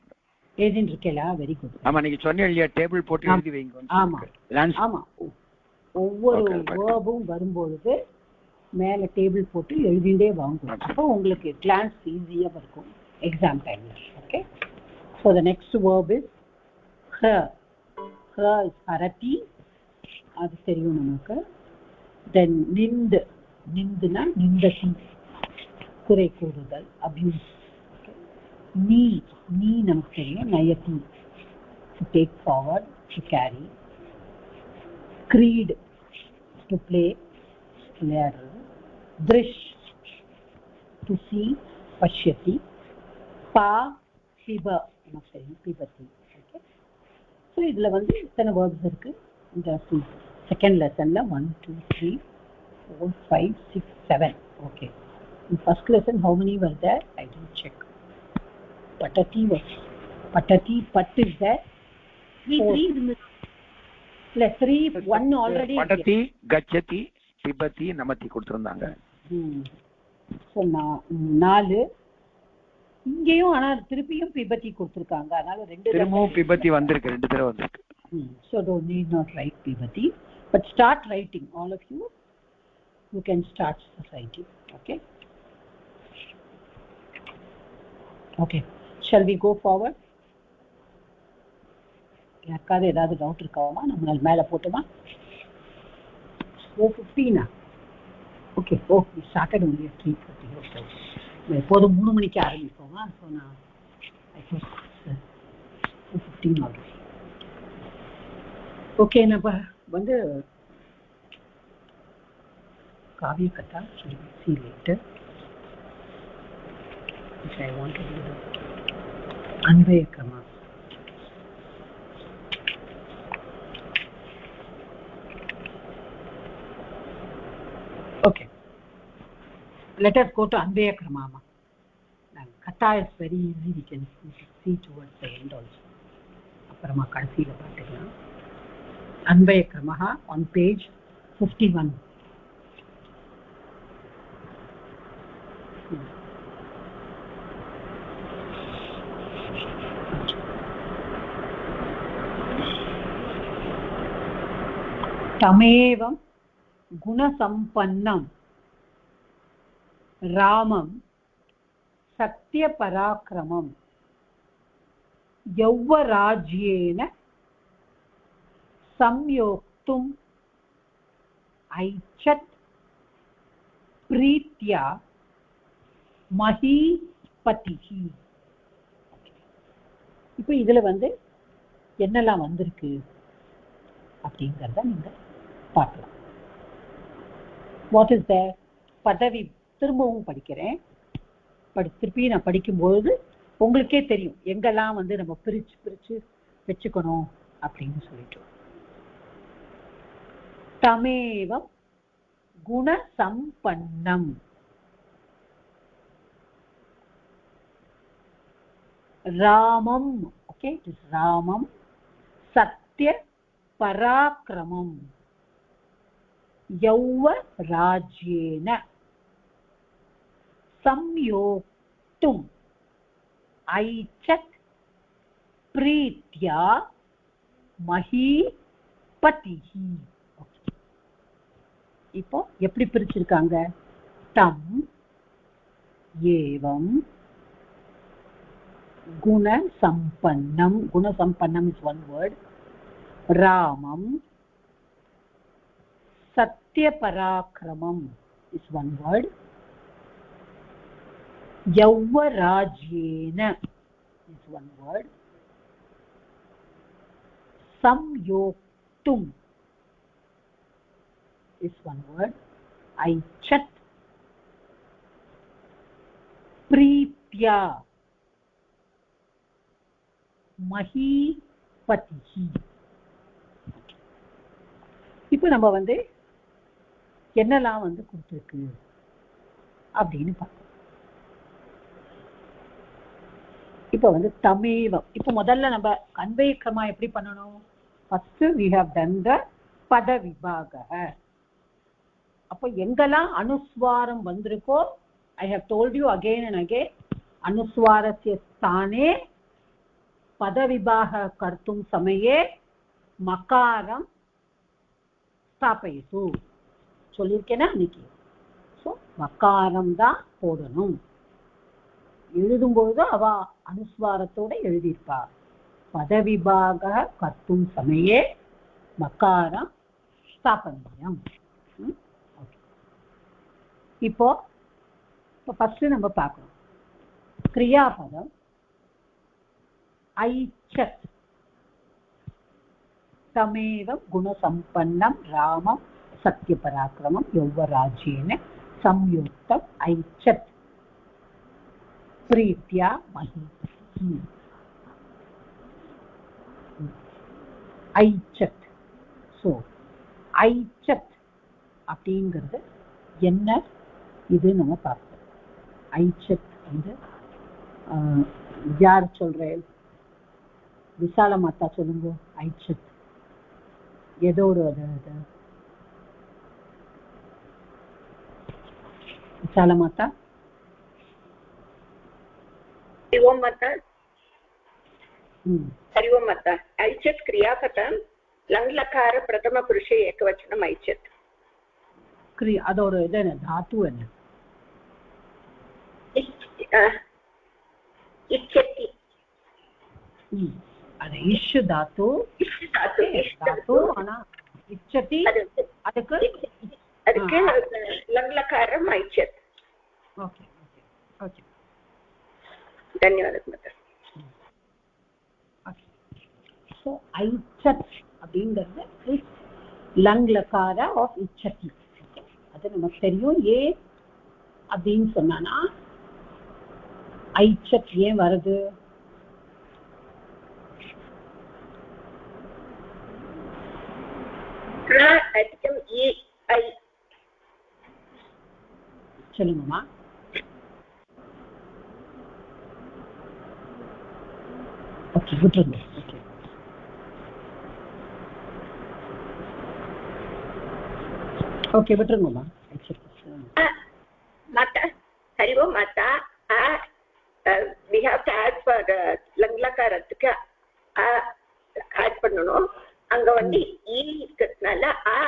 Speaker 1: எழுதிட்டு இருக்கேல, வெரி குட்.
Speaker 2: ஆமா, நீங்க சொன்னீங்க டேபிள் போட்டு எழுதி வைங்க.
Speaker 1: ஆமா ஆமா, ஒவ்வொரு வேர்பும் வரும்போது மேல டேபிள் போட்டு எழுதிட்டே வாங்க. அப்போ உங்களுக்கு கிளான்ஸ் ஈஸியா இருக்கும் எக்ஸாம் டைம்ல. Okay, so the next verb is her. her is harati, அது தெரியும் நமக்கு. then நிந்துனா நிந்தசி, குறை கூறுதல், அபியூஸ். நீ நமக்கு தெரியும், நயதி, to take forward, to carry. creed, to play, விளையாடுறது. Trish, to see, பஷ்யதி. பா பிப நமக்கு தெரியும், பிபதி. ஓகே, ஸோ இதுல இத்தனை வேர்ப்ஸ் இருக்கு இந்த second லெசன்ல. 1 2 3 4 5 6 7. okay, in first lesson how many were there? I didn't check. patati pat is there. 3 plus 3 1 already.
Speaker 2: patati gachati pibati namati கொடுத்திருந்தாங்க.
Speaker 1: so 4 இங்கேயும், ஆனா திருப்பியும் பிபதி கொடுத்திருக்காங்க. அதனால
Speaker 2: திரும்பவும் பிபதி வந்திருக்கு, 2 தடவை வந்திருக்கு.
Speaker 1: so don't need not write pibati, but start writing. all of you can start writing. okay, shall we go forward? யாருக்காவது ஏதாவது டவுட் இருக்காமா? நம்ம மேல போட்டோமா? 4:15. Okay, we started only at 3:30. எப்போதும் 3 மணிக்கு ஆரம்பிப்போமா? ஸோ நான் 4:15 ஆல்ரெடி. ஓகே, நம்ம காவிய கதா see later, which I want to do the Anvaya Krama. okay, let us go to Anvaya Krama. Katha is very easy, we can see towards the end also. அப்புறமா கடைசியில பார்த்துக்கலாம். Anvaya Krama on page 51. तमेवं गुणसम्पन्नं रामं सत्यपराक्रमं यौवराज्येन संयोक्तुम् ऐच्छत् प्रीत्या மஹீபதிஹி. இப்போ இதுல என்னெல்லாம் வந்திருக்கு அப்படிங்கறத நீங்க பார்க்கலாம். What is there? பதவி திரும்பவும் படிக்கிறேன். திருப்பி நான் படிக்கும்போது உங்களுக்கே தெரியும் எங்கெல்லாம் நம்ம பிரிச்சு வச்சுக்கணும் அப்படின்னு சொல்லிட்டு. தமேவம் குணசம்பன்னம் ராமம். okay, it is ராமம். சத்ய पराक्रमं यौवराज्येन संयोक्तुम् ऐच्छत् प्रीत्या महीपतिः. இப்போ எப்படி பிரிச்சிருக்காங்க? தம் ஏவம் குணசம்பன்னம், குணசம்பன்னம் இஸ் ஒன் வேர்ட், ராமம் சத்யபராக்கிரமம் இஸ் ஒன் வேர்ட், यौवराज्येन is one word, samyoktum is one word, aichat preetya mahipatihi. இப்போ நம்ம வந்து என்னெல்லாம் வந்து கொடுத்துருக்கு அப்படின்னு பார்ப்போம். இப்போ வந்து தமேவம். இப்போ முதல்ல நம்ம கன்வே கிரமா எப்படி பண்ணணும்? First we have done the பத விபாக. அப்போ எங்கெல்லாம் அனுஸ்வாரம் வந்திருக்கோ I have told you again and again, அனுஸ்வாரஸ்ய ஸ்தானே பத விபாக கர்த்தும் சமயே மகாரம் ஸ்தாபயது சொல்லியிருக்கேனா அன்னைக்கு. ஸோ மகாரம் தான் போடணும். எழுதும்போது அவ அனுஸ்வாரத்தோட எழுதியிருப்பா. பதவிபாக கர்த்தும் சமயே மகாரம் ஸ்தாபனியம். இப்போ ஃபர்ஸ்ட் நம்ம பார்க்கணும் கிரியாபதம் ஐச்சத் தமேவம் குணசம்பன்னம் ராமம் சத்யபராக்கிரமம் யௌவராஜ்யேன சம்யுக்தம் ஐச்சத் प्रीत्या मही. ஐச்சத். ஸோ ஐச்சத் அப்படிங்கிறது என்ன இது நம்ம பார்ப்போம். ஐச்சத் வந்து யார் சொல்றேன்? விசால மாதா சொல்லுங்க. ஐச்சத் எதோடு அது? விசால மாதா.
Speaker 5: हरि ओम माता. हरि ओम माता. ऐच्छत् क्रियापदं लङ् लकार प्रथम पुरुषे एकवचनम् ऐच्छत्.
Speaker 1: क्रिया அதோட இது என்ன? தாத்து என்ன?
Speaker 5: इच्छति.
Speaker 1: அது இஷ் தாத்து. தாத்து ஆனா இச்சதி அதுக்கு
Speaker 5: लङ् लकारम् ऐच्छत्.
Speaker 1: Okay okay okay.
Speaker 5: धन्यवादः माता.
Speaker 1: ஸோ ஐச்சத் அப்படிங்கிறது லங் லகார ஆஃப் இச்சதி. அது நமக்கு தெரியும். ஏன் அப்படின்னு சொன்னானா ஐச்சத் ஏன் வருது? சொல்லுங்கம்மா. ஓகே விட்டுருங்க. ஓகே விட்டுருங்கம்மா.
Speaker 5: माता हरि ओम माता. we have to add for லங்லகாரத்துக்கு ஆட் பண்ணணும். அங்க வந்து ஈ இருக்கிறதுனால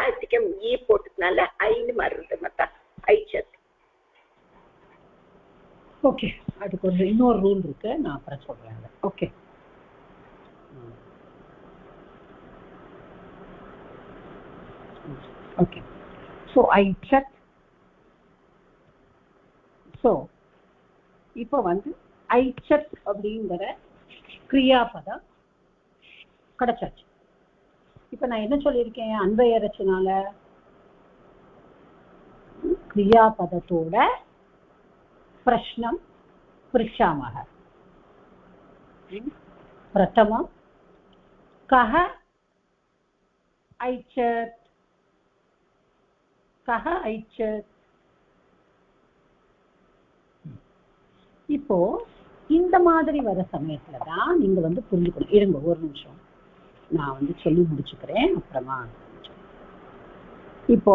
Speaker 5: அதிகம் ஈ போட்டதுனால ஐன்னு மாறுது மாத்தா. ஐச்சத்.
Speaker 1: ஓகே அதுக்கு ஒரு இன்னொரு ரூல் இருக்கு, நான் அப்புறம் சொல்றேன். Okay okay. ஸோ ஐச்சத். ஸோ இப்போ வந்து ஐச்சத் அப்படிங்கிற கிரியாபதம் கிடைச்சாச்சு. இப்ப நான் என்ன சொல்லியிருக்கேன்? அன்வய ரச்சனால கிரியாபதத்தோட பிரஷ்னம் பிரிச்சாமக. பிரதமம் கஹ ஐச்சத். கஹ ஐச்சத். இப்போ இந்த மாதிரி வர சமயத்துல தான் நீங்க வந்து புரிஞ்சுக்கணும். இருங்க ஒரு நிமிஷம். நான் வந்து சொல்லி முடிச்சுக்கிறேன் அப்புறமா. இப்போ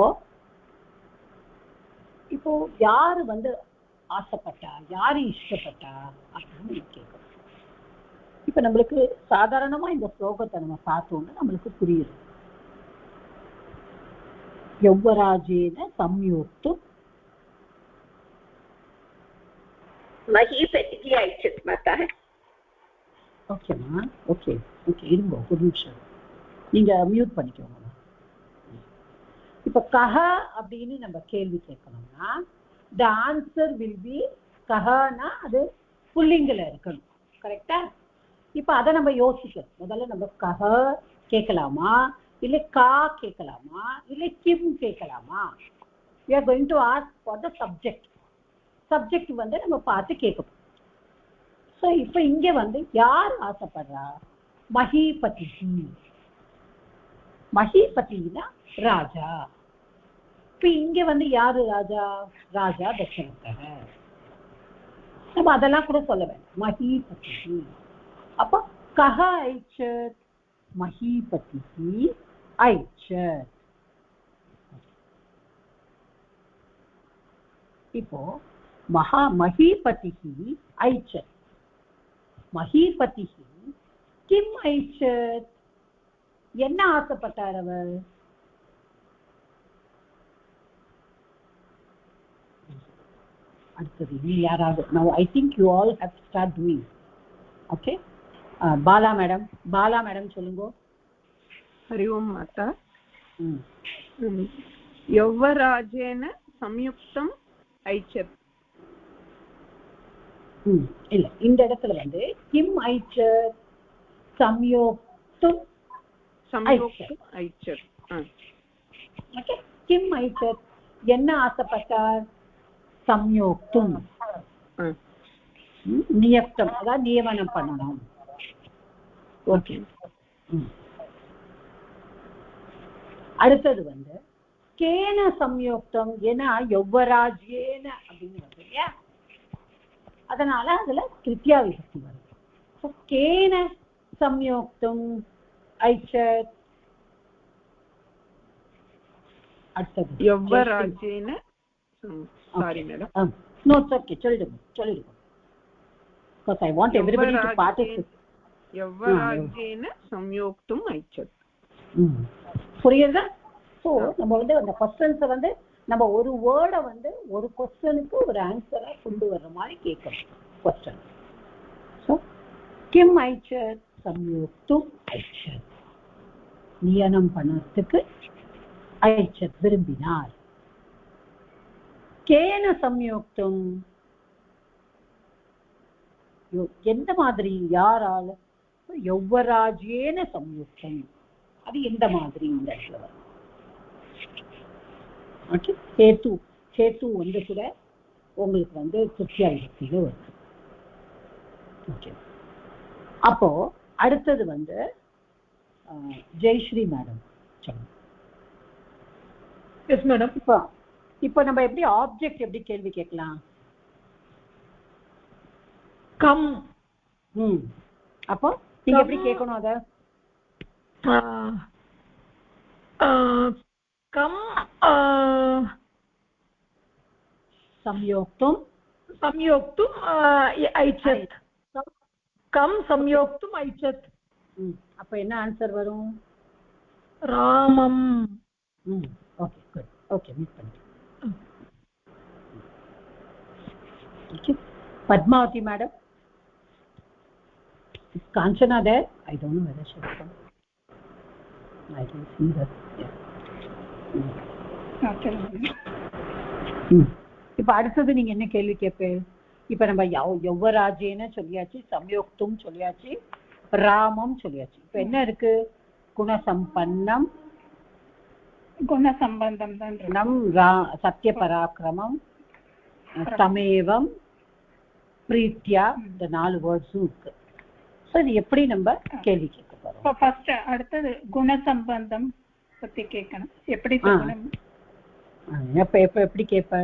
Speaker 1: இப்போ யாரு வந்து ஆசைப்பட்டா, யாரு இஷ்டப்பட்டா அப்படின்னு கேட்கணும். இப்ப நம்மளுக்கு சாதாரணமா இந்த ஸ்லோகத்தை நம்ம பார்த்தோம்னா நம்மளுக்கு புரியுது. யௌவராஜேன சம்யோக்து
Speaker 5: மஹீபதிக்கு ஐச்சத் மாதா.
Speaker 1: ஓகேம்மா, ஓகே ஓகே, இருங்க ஒரு நிமிஷம், நீங்க மியூட் பண்ணிக்கோங்க. இப்ப கஹ அப்படின்னு நம்ம கேள்வி கேட்கணும்னா the answer will be கஹனா அது புல்லிங்கல இருக்கணும். கரெக்டா? இப்ப அதை நம்ம யோசிக்கணும். முதல்ல நம்ம கஹ கேட்கலாமா, இல்லை கா கேட்கலாமா, இல்லை கிம் கேட்கலாமா? we are going to ask for the subject. Subject வந்து நம்ம பார்த்து கேட்கணும். ஸோ இப்ப இங்க வந்து யார் ஆசைப்படுறா? மஹீபதி. மஹீபதினா ராஜா. இப்ப இங்க வந்து யாரு ராஜா? ராஜா தசரதர். நம்ம அதெல்லாம் கூட சொல்ல வேண்டாம். மஹீபதி. அப்ப கஹ ஐச்சத்? மஹீபதி ஐச்சத். இப்போ மஹீபதி ஐச்சத். மஹீபதி கிம் ஐச்சத்? என்ன ஆசைப்பட்டார் அவர்? அடுத்தது நீ யாராவது? now I think you all have to start doing. okay, Bala madam, Bala madam சொல்லுங்க.
Speaker 6: ஹரி ஓம் மாதா. யௌவராஜேன சம்யுக்தம் ஐச்சத்.
Speaker 1: இல்ல, இந்த இடத்துல வந்து கிம் ஐச்சத் சம்யோக்தும்
Speaker 6: ஐச்சத்.
Speaker 1: ஓகே, கிம் ஐச்சத் என்ன ஆசைப்பட்டார்? சம்யோக்தும் நியக்தம், அதாவது நியமனம் பண்ணணும். ஓகே. அடுத்தது வந்து கேன சம்யோக்தம். ஏன்னா யௌவராஜ்யேன அப்படின்னு வருது இல்லையா, அதனால அதுல திருத்தியா விபக்தி வருது. கேன சம்யோக்தம் ஐச்சத். அடுத்தது
Speaker 6: யௌவராஜ்யேன. Sorry madam.
Speaker 1: No, it's okay. சொல்லிடுங்க. Because I want everybody to participate.
Speaker 6: யௌவராஜ்யேன சம்யோக்தும் ஐச்சத்.
Speaker 1: புரியுதா? ஸோ நம்ம வந்து அந்த கொஸ்டின்ஸை வந்து நம்ம ஒரு வேர்டை வந்து ஒரு கொஸ்டனுக்கு ஒரு ஆன்சரா கொண்டு வர்ற மாதிரி கேட்கணும் கொஸ்டின். ஸோ கிம் ஐச்சத் சம்யோக்தும் ஐச்சத். நியமனம் பண்ணறதுக்கு ஐச்சத் விரும்பினார். கேன சம்யோக்தம் எந்த மாதிரி, யாரால? யௌவராஜ்யேன சம்யுக்தம். அது எந்த மாதிரி இந்த இடத்துல வரும்? ஓகே, சேத்து வந்து கூட உங்களுக்கு வந்து திருப்தியா விபக்தியில வருது. ஓகே, அப்போ அடுத்தது வந்து ஜெயஸ்ரீ மேடம் சொல்லுங்க.
Speaker 3: Yes madam.
Speaker 1: இப்போ நம்ம எப்படி ஆப்ஜெக்ட் எப்படி கேள்வி கேட்கலாம்?
Speaker 3: கம்.
Speaker 1: அப்போ நீங்க எப்படி கேட்கணும் அத?
Speaker 3: கம்
Speaker 1: சம்யோக்தும்
Speaker 3: ஐச்சத். கம் சம்யோக்தும் ஐச்சத்.
Speaker 1: அப்ப என்ன ஆன்சர் வரும்?
Speaker 3: ராமம்.
Speaker 1: Okay, good. ஓகே, மீட் பண்ணிட்டு. Okay, Padmavati madam. Is Kanchana there? I don't know whether she has come. I can see her. இப்ப அடுத்தது நீங்க என்ன கேள்வி கேட்பேன்? இப்ப நம்ம யௌவராஜேன சொல்லியாச்சு, சம்யோக்தும் சொல்லியாச்சு, ராமம் சொல்லியாச்சு. இப்ப என்ன இருக்கு? குணசம்பன்னம்,
Speaker 6: குணசம்பந்தம் தான்.
Speaker 1: நம் சத்திய பராக்கிரமம், தமேவம், பிரீத்தியா, இந்த 4 வேர்ட்ஸும் இருக்கு. ஸோ இது எப்படி நம்ம கேள்வி கேட்க போறோம்?
Speaker 6: இப்போ ஃபர்ஸ்ட் அடுத்தது குணசம்பந்தம் பத்தி கேட்கணும். எப்படி சொல்லணும்?
Speaker 1: எப்படி கேட்ப?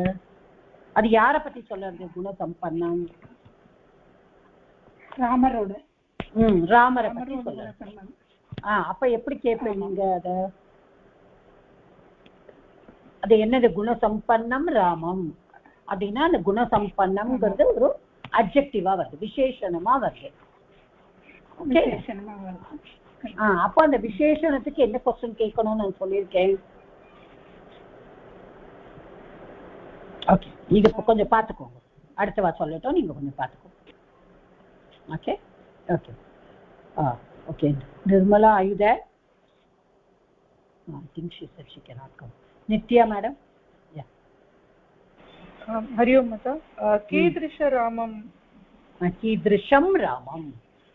Speaker 1: அது யார பத்தி சொல்றது? குணசம்பன்னம்
Speaker 6: ராமரோட.
Speaker 1: ராமரை பத்தி சொல்றது. அப்ப எப்படி கேட்பீங்க அத? அது என்னது? குணசம்பன்னம் ராமம் அப்படின்னா அந்த குணசம்பன்னம்ங்கிறது ஒரு அட்ஜெக்டிவா வருது, விசேஷணமா வருது. அப்ப அந்த விசேஷணத்துக்கு என்ன क्वेश्चन கேட்கணும்னு நான் சொல்லியிருக்கேன். ஓகே, நீங்க கொஞ்சம் பாத்துக்கோங்க, அடுத்த வாரம் சொல்லட்டும், நீங்க கொஞ்சம் பாத்துக்கோங்க. Okay okay okay. Nirmala, are you there? I think she said she cannot come. Nitya madam? Yeah.
Speaker 6: Hari Om Mata. Kidrisha Ramam.
Speaker 1: Kidrisham Ramam.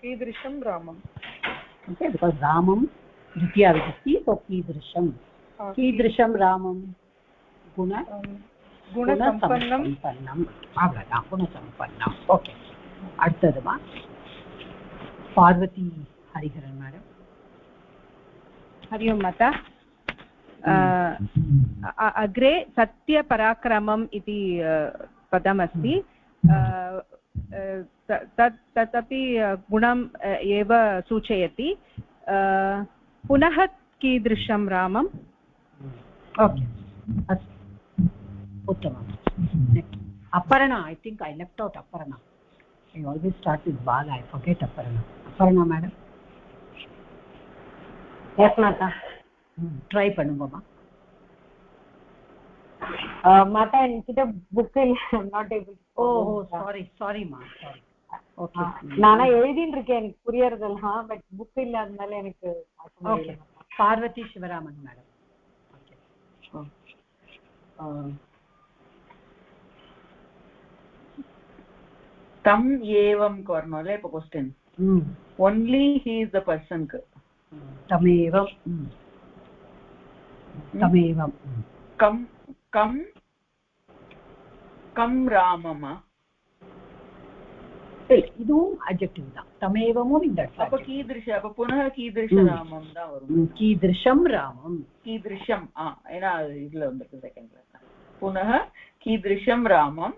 Speaker 6: Kidrisham Ramam.
Speaker 1: Okay, because Ramam Ditya Vibhakti, so Kidrisham. Kidrisham Ramam. Guna Gunasampannam. அவ்வளவுதான், குணசம்பன்னம். Okay, அடுத்ததுமா Parvati Hariharan madam.
Speaker 7: हरि ओं माता. अग्रे सत्यपराक्रमम् इति पदमस्ति. तदपि गुणम् एव सूचयति. पुनः कीदृशं रामम्?
Speaker 1: ओके, उत्तमम्. Aparna, I think I left out Aparna. I always start with Bala, I forget Aparna. Aparna madam?
Speaker 8: Yes Mata.
Speaker 1: Try பண்ணுங்கம்மா.
Speaker 8: Mata, என்கிட்ட புக் இல்ல, I'm not able to.
Speaker 1: sorry ma, sorry. Okay,
Speaker 8: நானா எழுதிட்டு இருக்கேன், எனக்கு புரியறதெல்லாம், but book இல்லாதனால எனக்கு
Speaker 1: okay. Parvati Sivaraman madam. Okay.
Speaker 4: தம் ஏவம் வரணும்ல இப்போ question. only he is the person க்கு
Speaker 1: தமேவம். தமேவம்.
Speaker 4: கம் கம் கம் ராமமா?
Speaker 1: இதுவும் அட்ஜெக்டிவ் தான். தமேவமும் இந்த
Speaker 4: அப்ப கீதிருஷ, அப்ப புனः கீதிருஷ ராமம் தான் வரும்.
Speaker 1: கீதிருஷம் ராமம்.
Speaker 4: கீதிருஷம், ஏன்னா இதுல வந்துருக்கு செகண்ட்ல. புனः கீதிருஷம் ராமம்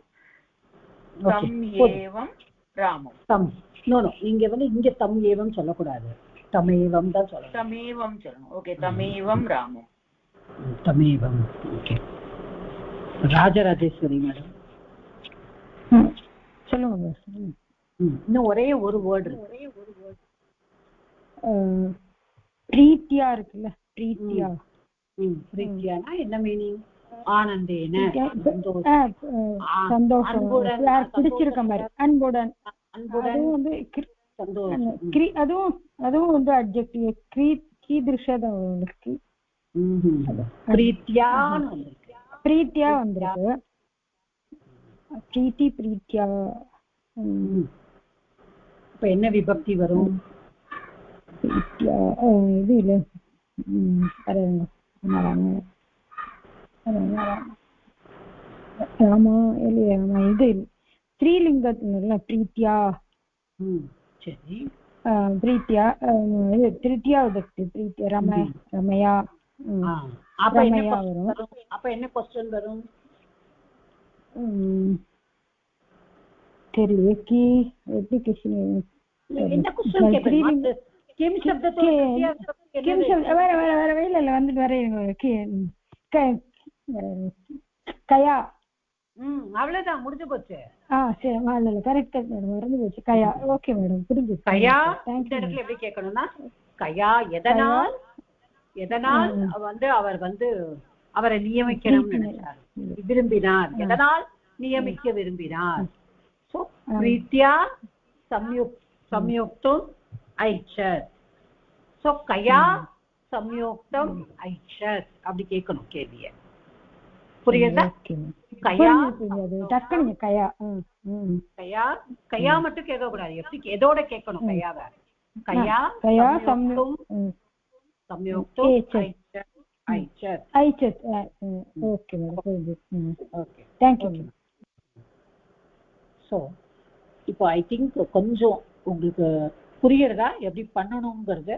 Speaker 4: தம் ஏவம் ராமம்.
Speaker 1: தம் நோ இங்க வந்து இங்க தம் ஏவம் சொல்லக்கூடாது, தமேவம் தான் சொல்லணும்.
Speaker 4: தமேவம் சொல்லணும். ஓகே, தமேவம் ராமம்.
Speaker 1: தமேவம். ஓகே. ராஜராஜேஸ்வரி மேடம்
Speaker 3: சொல்லுங்க.
Speaker 1: இன்னும் ஒரே ஒரு வேர்டு
Speaker 3: பிரீத்தியா இருக்குல்ல, பிரீத்தியா.
Speaker 1: பிரீத்தியானா என்ன மீனிங்? ஆனந்தேன,
Speaker 3: சந்தோஷம், பிடிச்சிருக்க மாதிரி, அன்புடன். அதுவும் வந்து அதுவும் வந்து அட்ஜெக்டிவ். கீதிருஷம் இருக்கு,
Speaker 1: பிரீத்தியா
Speaker 3: வந்திருக்கு. பிரீத்தி, பிரீத்தியா.
Speaker 1: இப்ப என்ன விபக்தி வரும்?
Speaker 3: இது இல்ல, ராமா இல்லையா, இது ஸ்ரீலிங்கத்துல பிரீத்தியா.
Speaker 1: சரி,
Speaker 3: பிரீத்தியா. இது திருத்தியா விபக்தி, பிரீத்தியா. ரமயா.
Speaker 1: அப்ப என்ன क्वेश्चन வரும்?
Speaker 3: தெரியல, கி எப்படி क्वेश्चन
Speaker 1: என்ன क्वेश्चन கேப்பீங்க? கிம் சப்தத்தோட
Speaker 3: கிம் சப்த வேற இல்ல வந்துட்டு வர கயா.
Speaker 1: அவ்வளவுதான், முடிஞ்சு போச்சு.
Speaker 3: சரி, இல்ல கரெக்ட் மேடம், மறந்து போச்சு. கயா. ஓகே மேடம், புரிஞ்சு.
Speaker 1: கயா இந்த இடத்துல எப்படி கேட்கணும்னா, கயா எதனால் வந்து அவர் வந்து அவரை நியமிக்கணும்னு நினைச்சார், விரும்பினார். எதனால் நியமிக்க விரும்பினார். சோ பிரீத்தியா சம்யுக்தம் ஐச்சர். சோ கயா சம்யுக்தம் ஐச்சர் அப்படி கேட்கணும் கேள்விய. புரியுதா? கயா
Speaker 3: டக்குனு கயா.
Speaker 1: கயா கயா மட்டும் கேட்க கூடாது, எப்படி எதோட கேட்கணும் கயாவை? கயா சம்யுக்தம் ஐச்சர்.
Speaker 3: ஐச்சர். Okay madam, okay, thank you.
Speaker 1: So இப்போ ஐ திங்க் கொஞ்சம் உங்களுக்கு புரியுறதா எப்படி பண்ணணுங்கிறது?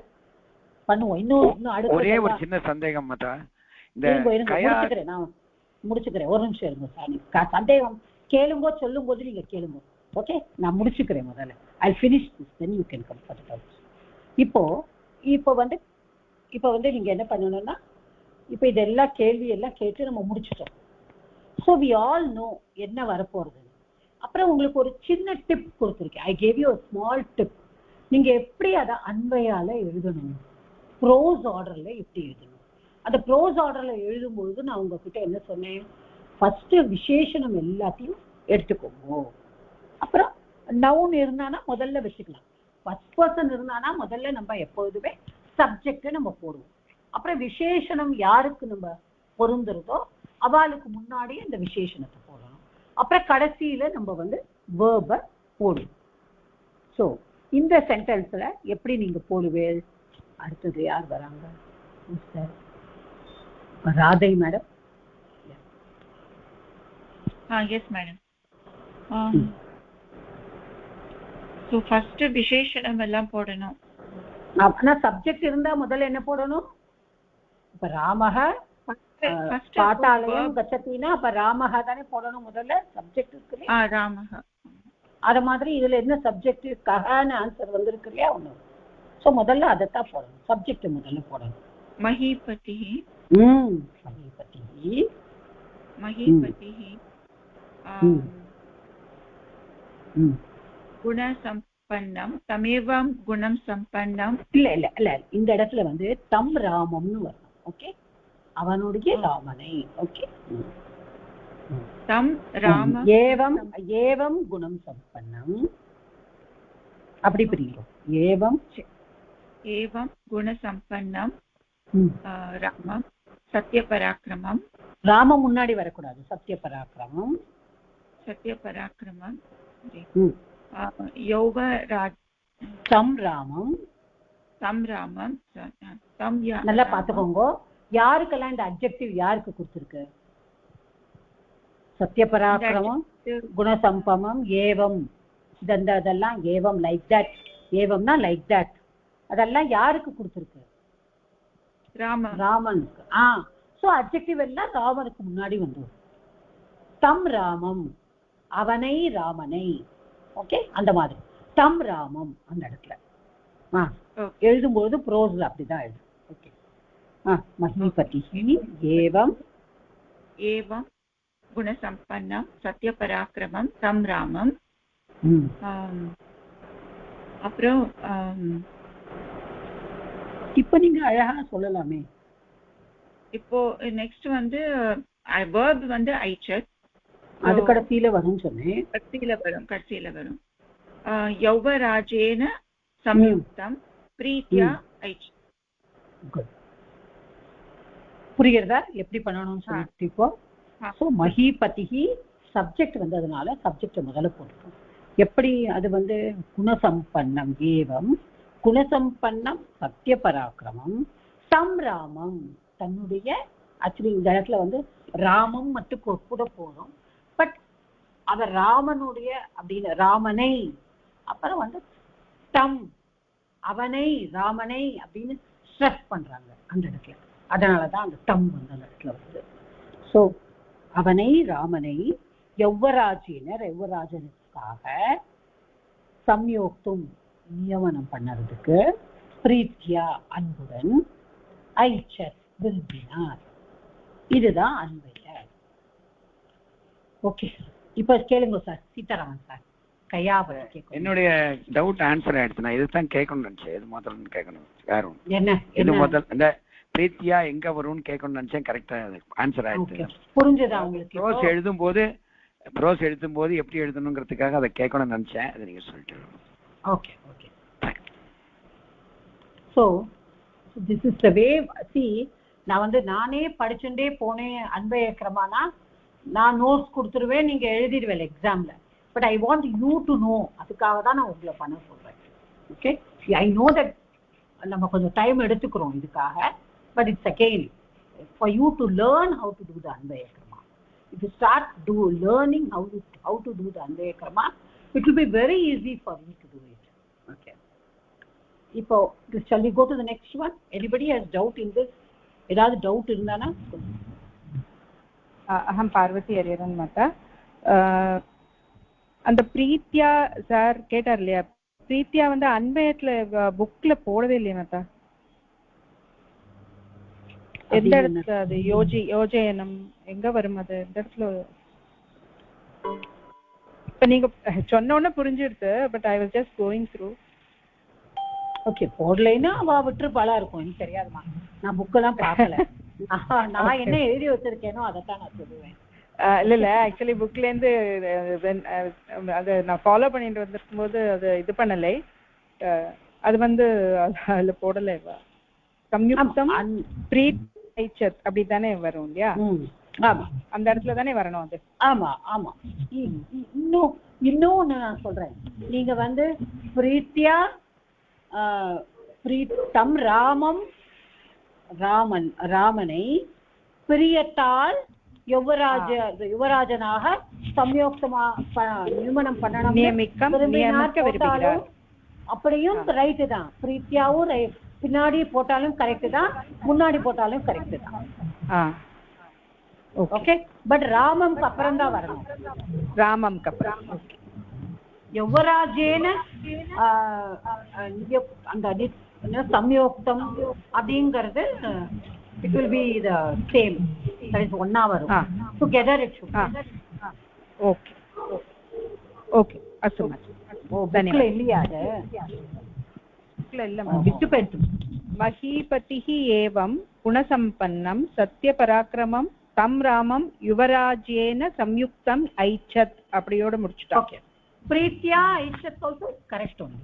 Speaker 1: பண்ணுவோம். இன்னும் அடுத்த
Speaker 2: ஒரே ஒரு சின்ன சந்தேகம் மாதா,
Speaker 1: நான் முடிச்சுக்கிறேன். ஒரு நிமிஷம் இருங்க சார், சந்தேகம் கேளுங்கோ, சொல்லும் போது நீங்க கேளுங்க. ஓகே, நான் முடிச்சுக்கிறேன் முதல்ல. I finish this, then you can come for the doubts. இப்போ இப்போ வந்து நீங்க என்ன பண்ணணும்னா இப்போ இதெல்லாம் கேள்வி எல்லாம் கேட்டு நம்ம முடிச்சிட்டோம். ஸோ வி ஆல் நோ என்ன வரப்போறது. அப்புறம் உங்களுக்கு ஒரு சின்ன டிப் கொடுத்துருக்கேன். ஐ கேவ் யூ ஒரு ஸ்மால் டிப். நீங்க எப்படி அதை அன்வயால எழுதணும், ப்ரோஸ் ஆர்டர்ல எப்படி எழுதணும். அந்த ப்ரோஸ் ஆர்டர்ல எழுதும்பொழுது நான் உங்ககிட்ட என்ன சொன்னேன், ஃபர்ஸ்ட் விசேஷனம் எல்லாத்தையும் எடுத்துக்கோங்க. அப்புறம் நவுன் இருந்தானா முதல்ல வச்சுக்கலாம். ஃபர்ஸ்ட் பர்சன் இருந்தானா முதல்ல நம்ம எப்பொழுதுமே சப்ஜெக்ட் நம்ம போடுவோம். அப்புறம் விசேஷனம் யாருக்கு நம்ம பொருந்துறதோ அவளுக்கு முன்னாடியே இந்த விசேஷணத்தை போடணும். அப்புறம் கடைசியில நம்ம வந்து வேர்பை போடுவோம். ஸோ இந்த சென்டென்ஸ்ல எப்படி நீங்க போடுவேன். அடுத்தது யார் வராங்க? Radhai madam.
Speaker 9: Yes madam. So first விசேஷணம் எல்லாம் போடணும்.
Speaker 1: ஆனா சப்ஜெக்ட் இருந்தா முதல்ல என்ன போடணும்? இப்ப ராமக பாட்டாலயம் கச்சத்தினா அப்ப ராமக தானே போடணும் முதல்ல. சப்ஜெக்ட் இருக்கு இல்லையா,
Speaker 9: ராமக.
Speaker 1: அத மாதிரி இதுல என்ன சப்ஜெக்ட் கஹான்னு ஆன்சர் வந்திருக்கு இல்லையா ஒண்ணு. சோ முதல்ல அதைத்தான் போடணும், சப்ஜெக்ட் முதல்ல போடணும்.
Speaker 9: மஹீபதி.
Speaker 1: மஹீபதி.
Speaker 9: மஹீபதி. குணசம்பன்னம். தமேவம் குணம் சம்பன்னம்.
Speaker 1: இல்ல இந்த இடத்துல வந்து தம் ராமம்னு வரணும். ஓகே, அவனுடைய ராமனை. ஓகே,
Speaker 9: தம் ராம
Speaker 1: ஏவம் ஏவம் குணம் சம்பன்னம். அப்படி பிரியும். ஏவம்
Speaker 9: ஏவம் குணசம்பன்னம் ராமம் சத்யபராக்கிரமம்.
Speaker 1: ராமம் முன்னாடி வரக்கூடாது. சத்யபராக்கிரமம்.
Speaker 9: சத்யபராக்கிரமம். யௌவராஜ்.
Speaker 1: தம் ராமம்.
Speaker 9: தம் ராமம். தம்
Speaker 1: நல்லா பாத்துக்கோங்க. யாருக்கெல்லாம் இந்த அட்ஜெக்டிவ் யாருக்கு கொடுத்திருக்கு? சத்யபராக்கிரமம், குணசம்பமம், ஏவம். இதெல்லாம் ஏவம் லைக் தட். ஏவம்னா லைக் தட். அதெல்லாம் யாருக்கு கொடுத்திருக்கு? ராமனுக்கு. சோ அட்ஜெக்டிவ் எல்லாம் ராமனுக்கு முன்னாடி வந்து தம் ராமம், அவனை ராமனை. ஓகே, அந்த மாதிரி தம் ராமம் அந்த இடத்துல எழுதும்போது ப்ரோஸ்ல அப்படிதான் எழுது. ஓகே. மஹீபதி ஏவம்
Speaker 9: ஏவம் குணசம்பன்னம் சத்யபராக்கிரமம் தம் ராமம். அப்புறம்
Speaker 1: இப்ப நீங்க அழகா சொல்லலாமே.
Speaker 9: இப்போ நெக்ஸ்ட் வந்து verb வந்து ஐச்சத்.
Speaker 1: அது கடைசியில வரும்னு சொன்னேன்.
Speaker 9: கடைசியில வரும். யௌவராஜேன சம்யுக்தம் பிரீத்யா ஐச்சத்.
Speaker 1: குட். புரியுறதா எப்படி பண்ணணும்னு சொல்லிட்டு இப்போ. ஸோ மஹீபதிஹி சப்ஜெக்ட் வந்து அதனால சப்ஜெக்ட் முதல்ல போட்டுக்கணும். எப்படி அது வந்து குணசம்பன்னம் ஏவம் குணசம்பன்னம் சத்யபராக்கிரமம் தம் ராமம். தன்னுடைய ஆக்சுவலி இந்த இடத்துல வந்து ராமம் மட்டும் கூட போதும். பட் அவர் ராமனுடைய அப்படின்னு ராமனை, அப்புறம் வந்து தம் அவனை ராமனை அப்படின்னு ஸ்ட்ரெஸ் பண்றாங்க அந்த இடத்துல. அதனாலதான் அந்த தம் வந்து அந்த இடத்துல வருது. ஸோ அவனை ராமனை யௌவராஜனுக்காக சம்யோக்தும் நியமனம் பண்ணறதுக்கு பிரீத்யா அன்புடன் ஐச்சத் விரும்பினார். இதுதான் அன்பைய. ஓகே, இப்ப கேளுங்க சார். சீதாராமன் சார் கையாபதி கேட்கும்.
Speaker 2: என்னுடைய டவுட் ஆன்சர் ஆயிடுச்சு. நான் இதுதான் கேட்கணும்னு நினைச்சேன். இது முதல்ல கேட்கணும். வேற ஒன்று
Speaker 1: என்ன
Speaker 2: இது முதல் இந்த பிரீத்தியா எங்க வரும்னு கேட்கணும்னு நினைச்சேன். கரெக்டா ஆன்சர் ஆயிடுச்சு.
Speaker 1: புரிஞ்சதா உங்களுக்கு?
Speaker 2: ப்ரோஸ் எழுதும்போது எப்படி எழுதணுங்கிறதுக்காக அதை கேட்கணும்னு நினைச்சேன். அதை நீங்க சொல்லிட்டு.
Speaker 1: Okay okay. So this is the way. C, நான் வந்து நானே படிச்சுட்டே போனேன் அன்பய கிரமானா நான் நோட்ஸ் கொடுத்துருவேன், நீங்க எழுதிடுவேன் எக்ஸாம்ல. But I want you to know. அதுக்காக தான் நான் உங்களை பண்ண சொல்றேன். ஓகே, ஐ நோ தட் நம்ம கொஞ்சம் டைம் எடுத்துக்கிறோம் இதுக்காக. But it's again for you to learn how to do the அன்பய கிரமா. If you start learning how to do the அன்பய கிரமா, it will be very easy for you to do it. Okay, இப்போ shall we go to the next one? Anybody has doubt in this? ஏதாவது doubt இருந்தானா?
Speaker 7: அஹம் பார்வதி ஹரியரன் மாதா. அந்த பிரீத்யா sir கேட்டார் இல்லையா, பிரீத்யா வந்து அன்பயத்துல புக்ல போடவே இல்லையா மாதா? எந்த இடத்துல அது யோஜயனம் எங்க வரும்? அது எந்த இடத்துல? இப்ப நீங்க சொன்ன உடனே புரிஞ்சிடுது. But I was just going through.
Speaker 1: Okay, போடலைன்னா அவ விட்டுருப்பாளா இருக்கும், எனக்கு தெரியாதுமா. நான் புக்கெல்லாம் பார்க்கல. நான் என்ன எழுதி வச்சிருக்கேனோ அதைத்தான் நான் சொல்லுவேன்.
Speaker 7: இல்ல ஆக்சுவலி புக்ல இருந்து அதை நான் ஃபாலோ பண்ணிட்டு வந்திருக்கும் போது அது இது பண்ணலை. அது அதுல போடலை. சம்யுக்தம் பிரீத் ஐச்சத் அப்படித்தானே வரும் இல்லையா?
Speaker 1: ஆமா, அந்த
Speaker 7: இடத்துல தானே வரணும் அது.
Speaker 1: ஆமா ஆமா. இன்னும் நான் சொல்றேன், நீங்க பிரீத்தியா பிரீத்தம் ராமனை பிரியத்தால் யுவராஜனாக சம்யோக்தமா நியமனம் பண்ணணும், அப்படியும் ரைட்டு தான். பிரீத்தியாவும் பின்னாடி போட்டாலும் கரெக்ட் தான், முன்னாடி போட்டாலும் கரெக்ட் தான். ஓகே, பட் ராமம்க்கு அப்புறம் தான் வரணும்.
Speaker 7: ராமம்க்கு அப்புறம்
Speaker 1: யுவராஜேன அந்த சம்யோக்தம் அப்படிங்கிறது it will be the same, that is one hour together it should.
Speaker 7: okay okay asuma dhaniyawad.
Speaker 1: இல்லையா அது
Speaker 7: இல்ல விட்டு போயிட்டு. மஹீபதிஹி ஏவம் குணசம்பன்னம் சத்யபராக்கிரமம் தம் ராமம் யுவராஜேன சம்யுக்தம் ஐச்சத் அப்படியோட முடிச்சுட்டா.
Speaker 1: ஓகே, பிரீத்யா ஐச்சத் also correct only.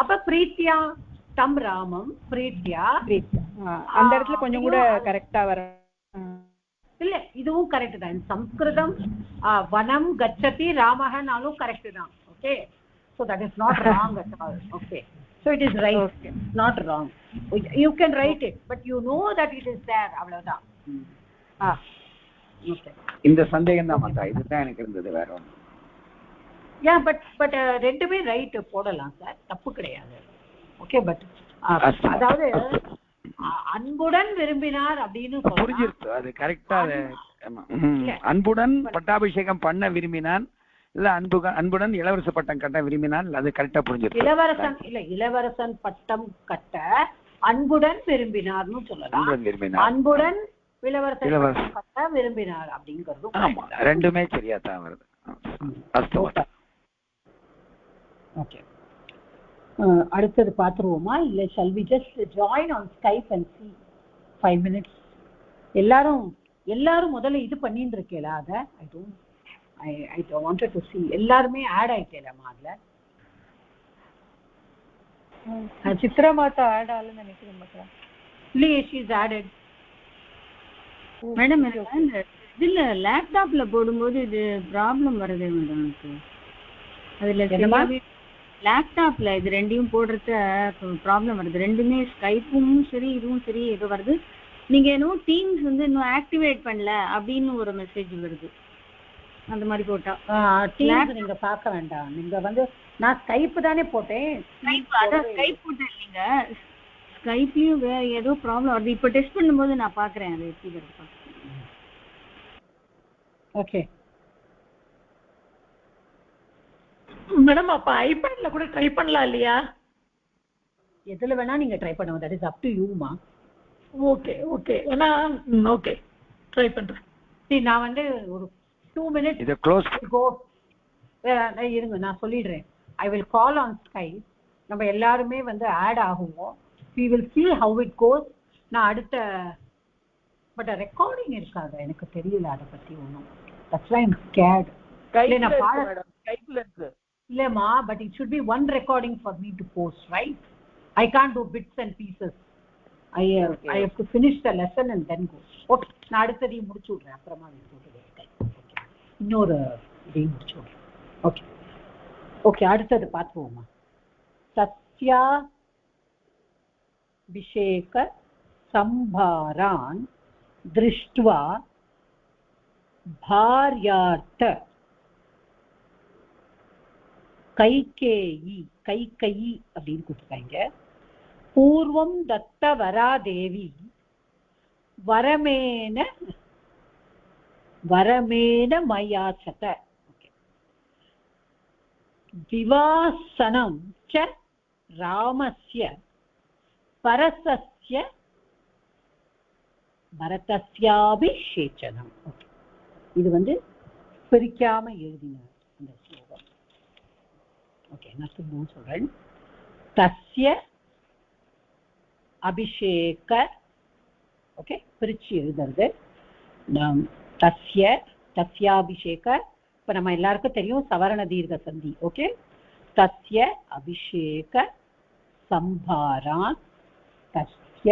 Speaker 1: அப்ப பிரீத்யா தம் ராமம் பிரீத்யா
Speaker 7: அந்த இடத்துல கொஞ்சம் கூட கரெக்டா வர
Speaker 1: இல்ல, இதுவும் கரெக்ட் தான். சம்ஸ்கிருதம் வனம் கச்சதி ராமஹனாலும் கரெக்ட் தான். Okay, so that is not wrong at all. Okay, so it is right. Okay, not wrong. You can write it, but you know that it is there. அவ்வளவுதான்.
Speaker 2: ஓகே, இந்த சந்தேகம் தான் மாட்டா, இதுதான் எனக்கு இருந்தது, வேற ஒண்ணு.
Speaker 1: யா, பட் ரெண்டுமே ரைட் போடலாம் சார், தப்பு கிடையாது. ஓகே, பட் அதாவது அன்புடன் விரும்பினார் அப்படின்னு
Speaker 2: புரிஞ்சிருக்கு, அது கரெக்டா. அன்புடன் பட்டாபிஷேகம் பண்ண விரும்பினான், இல்ல அன்புடன் இளவரச பட்டம் கட்ட விரும்பினான், அது கரெக்டா புரிஞ்சிருக்கு.
Speaker 1: இளவரசன் பட்டம் கட்ட அன்புடன் விரும்பினார்னு சொல்லலாம். அன்புடன் இளவரசன் கட்ட விரும்பினார் அப்படிங்கிறது.
Speaker 2: ஆமா, ரெண்டுமே சரியா தான் வருது.
Speaker 1: ஓகே, அடுத்தது பாத்துருவோமா? இல்ல shall we just join on Skype and see 5 minutes? எல்லாரும் முதல்ல இது பண்ணிட்டு இருக்கேல, அத I wanted to see எல்லாருமே ஆட் ஆயிட்டேலமா அதுல.
Speaker 3: சித்ரா மாதா ஆட் ஆகல நினைக்கிறேன் மக்களா.
Speaker 1: இல்லையே, she is added.
Speaker 8: மேடம் இதுல லேப்டாப்ல போடும்போது இது ப்ராப்ளம் வருதே மேடம் எனக்கு. அதுல லேப்டாப்ல இது ரெண்டையும் போடுறது ப்ராப்ளம் வருது. ரெண்டுமே ஸ்கைப்பும் சரி இதுவும் சரி ஏதோ வருது. நீங்க இன்னும் டீம்ஸ் இன்னும் ஆக்டிவேட் பண்ணல அப்படின்னு ஒரு மெசேஜ் வருது. அந்த மாதிரி போட்டா
Speaker 1: டீம்ஸ் நீங்க பார்க்க வேண்டாம். நீங்க நான் ஸ்கைப் தானே போட்டேன்.
Speaker 8: ஸ்கைப் போட்டேன் இல்லைங்க, ஸ்கைப்லயும் வேற ஏதோ ப்ராப்ளம் வருது. இப்போ டெஸ்ட் பண்ணும்போது நான் பாக்குறேன் அது எப்படி வருது.
Speaker 1: ஓகே
Speaker 6: மேடம், அப்ப ஐபேட்ல கூட ட்ரை பண்ணலாம் இல்லையா?
Speaker 1: எதுல வேணா நீங்க ட்ரை பண்ணுங்க, that is up to you மா.
Speaker 6: ஓகே ஓகே, ஏன்னா ஓகே ட்ரை பண்றேன்.
Speaker 1: சரி, நான் ஒரு 2 minutes
Speaker 2: இத க்ளோஸ்
Speaker 1: கோ இருங்க, நான் சொல்லிடுறேன். I will call on Skype. நம்ம எல்லாருமே add ஆகுவோம். we will see how it goes. நான் அடுத்த பட் ரெக்கார்டிங் இருக்காது, எனக்கு தெரியல அதை பத்தி ஒன்றும். that's why I'm scared.
Speaker 4: ஸ்கைப்ல இருக்கு
Speaker 1: இல்லம்மா, but it should be one recording for me to post, right? I can't do bits and pieces. I have to finish the lesson and then go. Okay, நான் அடுத்ததையும் முடிச்சு விடுறேன், அப்புறமா இன்னொரு இதையும் முடிச்சு விடுறேன். ஓகே ஓகே, அடுத்தது பார்த்துவோமா? சத்யா அபிஷேக சம்பாரான் திருஷ்டுவா பாரியார்த்த கைகேயி அப்படின்னு கொடுத்துருக்காங்க. பூர்வம் தத்த வராதேவி வரமேன மயாச்சத விவாசனம் ச ராமஸ்ய பரசஸ்ய பரதஸ்யாபிஷேச்சனம். ஓகே, இது வந்து பிரிக்காம எழுதின அந்த ஸ்லோகம். ஓகே, நான் திரும்பவும் சொல்றேன். தஸ்ய அபிஷேக, ஓகே, பிரிச்சு எழுதுறது. தஸ்ய, தஸ்யாபிஷேக. இப்ப நம்ம எல்லாருக்கும் தெரியும் சவரண தீர்க்க சந்தி. ஓகே, தஸ்ய அபிஷேக சம்பாரான், தஸ்ய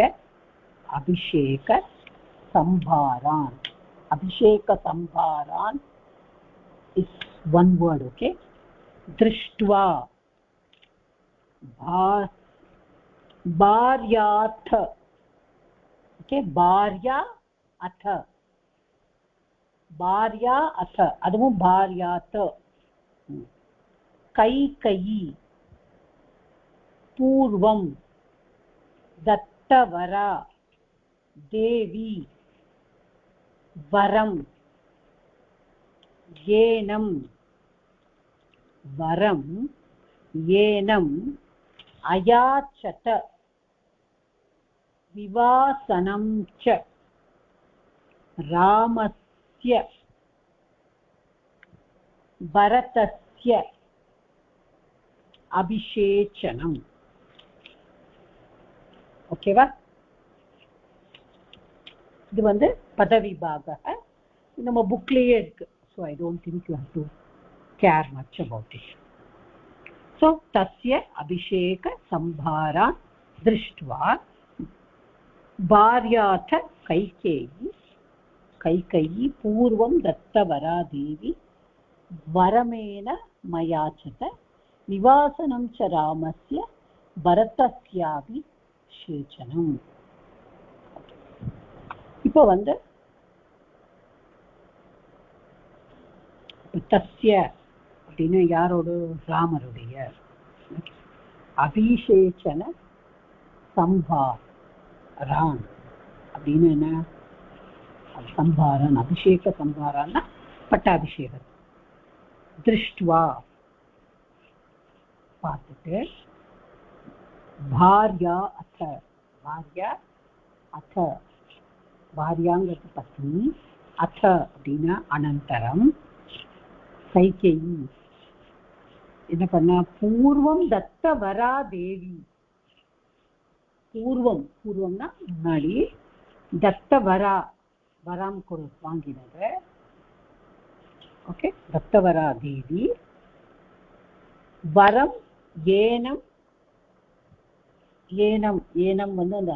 Speaker 1: அபிஷேக சம்பாரான். அபிஷேக சம்பாரான் is one word. Okay, drishtva bharyarth. Okay, bharya atha, bharya atha, aduvum bharyarth. kaikayi पूर्वं दत्तवरा देवी वरं येनं वरं येनम् अयाचत विवासनं च रामस्य भरतस्य अभिषेचनम्. ஓகேவா? இது வந்து பதவிபாக நம்ம புக்லயே இருக்கு. So I don't think you have to care much about it. So தஸ்ய அபிஷேக சம்பாரா திருஷ்டுவா பாரியார்த்த கைகேயி, கைகேயி பூர்வம் தத்தவரா தேவி வரமேன மயாச்சத நிவாசனம் ச ராமஸ்ய பரதஸ்யாபி சேச்சனம். இப்போ வந்து தஸ்ய அப்படின்னு யாரோடு? ராமருடைய. அபிஷேச்சன சம்பாரான் அப்படின்னு என்ன? சம்பாரன், அபிஷேக சம்பாரான்னா பட்டாபிஷேகம். திருஷ்டுவா பார்த்துட்டு பாரியா அத்த, பாரியா அத்த, பாரியாங்கிறது பத்னி, அத்த அப்படின்னா அனந்தரம். கைகேயி என்ன பண்ண? பூர்வம் தத்தவரா தேவி. பூர்வம், பூர்வம்னா முன்னாடி, தத்தவரா வரம் கொடு வாங்கினது. ஓகே, தத்தவரா தேவி வரம் ஏனம், ஏனம், ஏனம் வந்து அந்த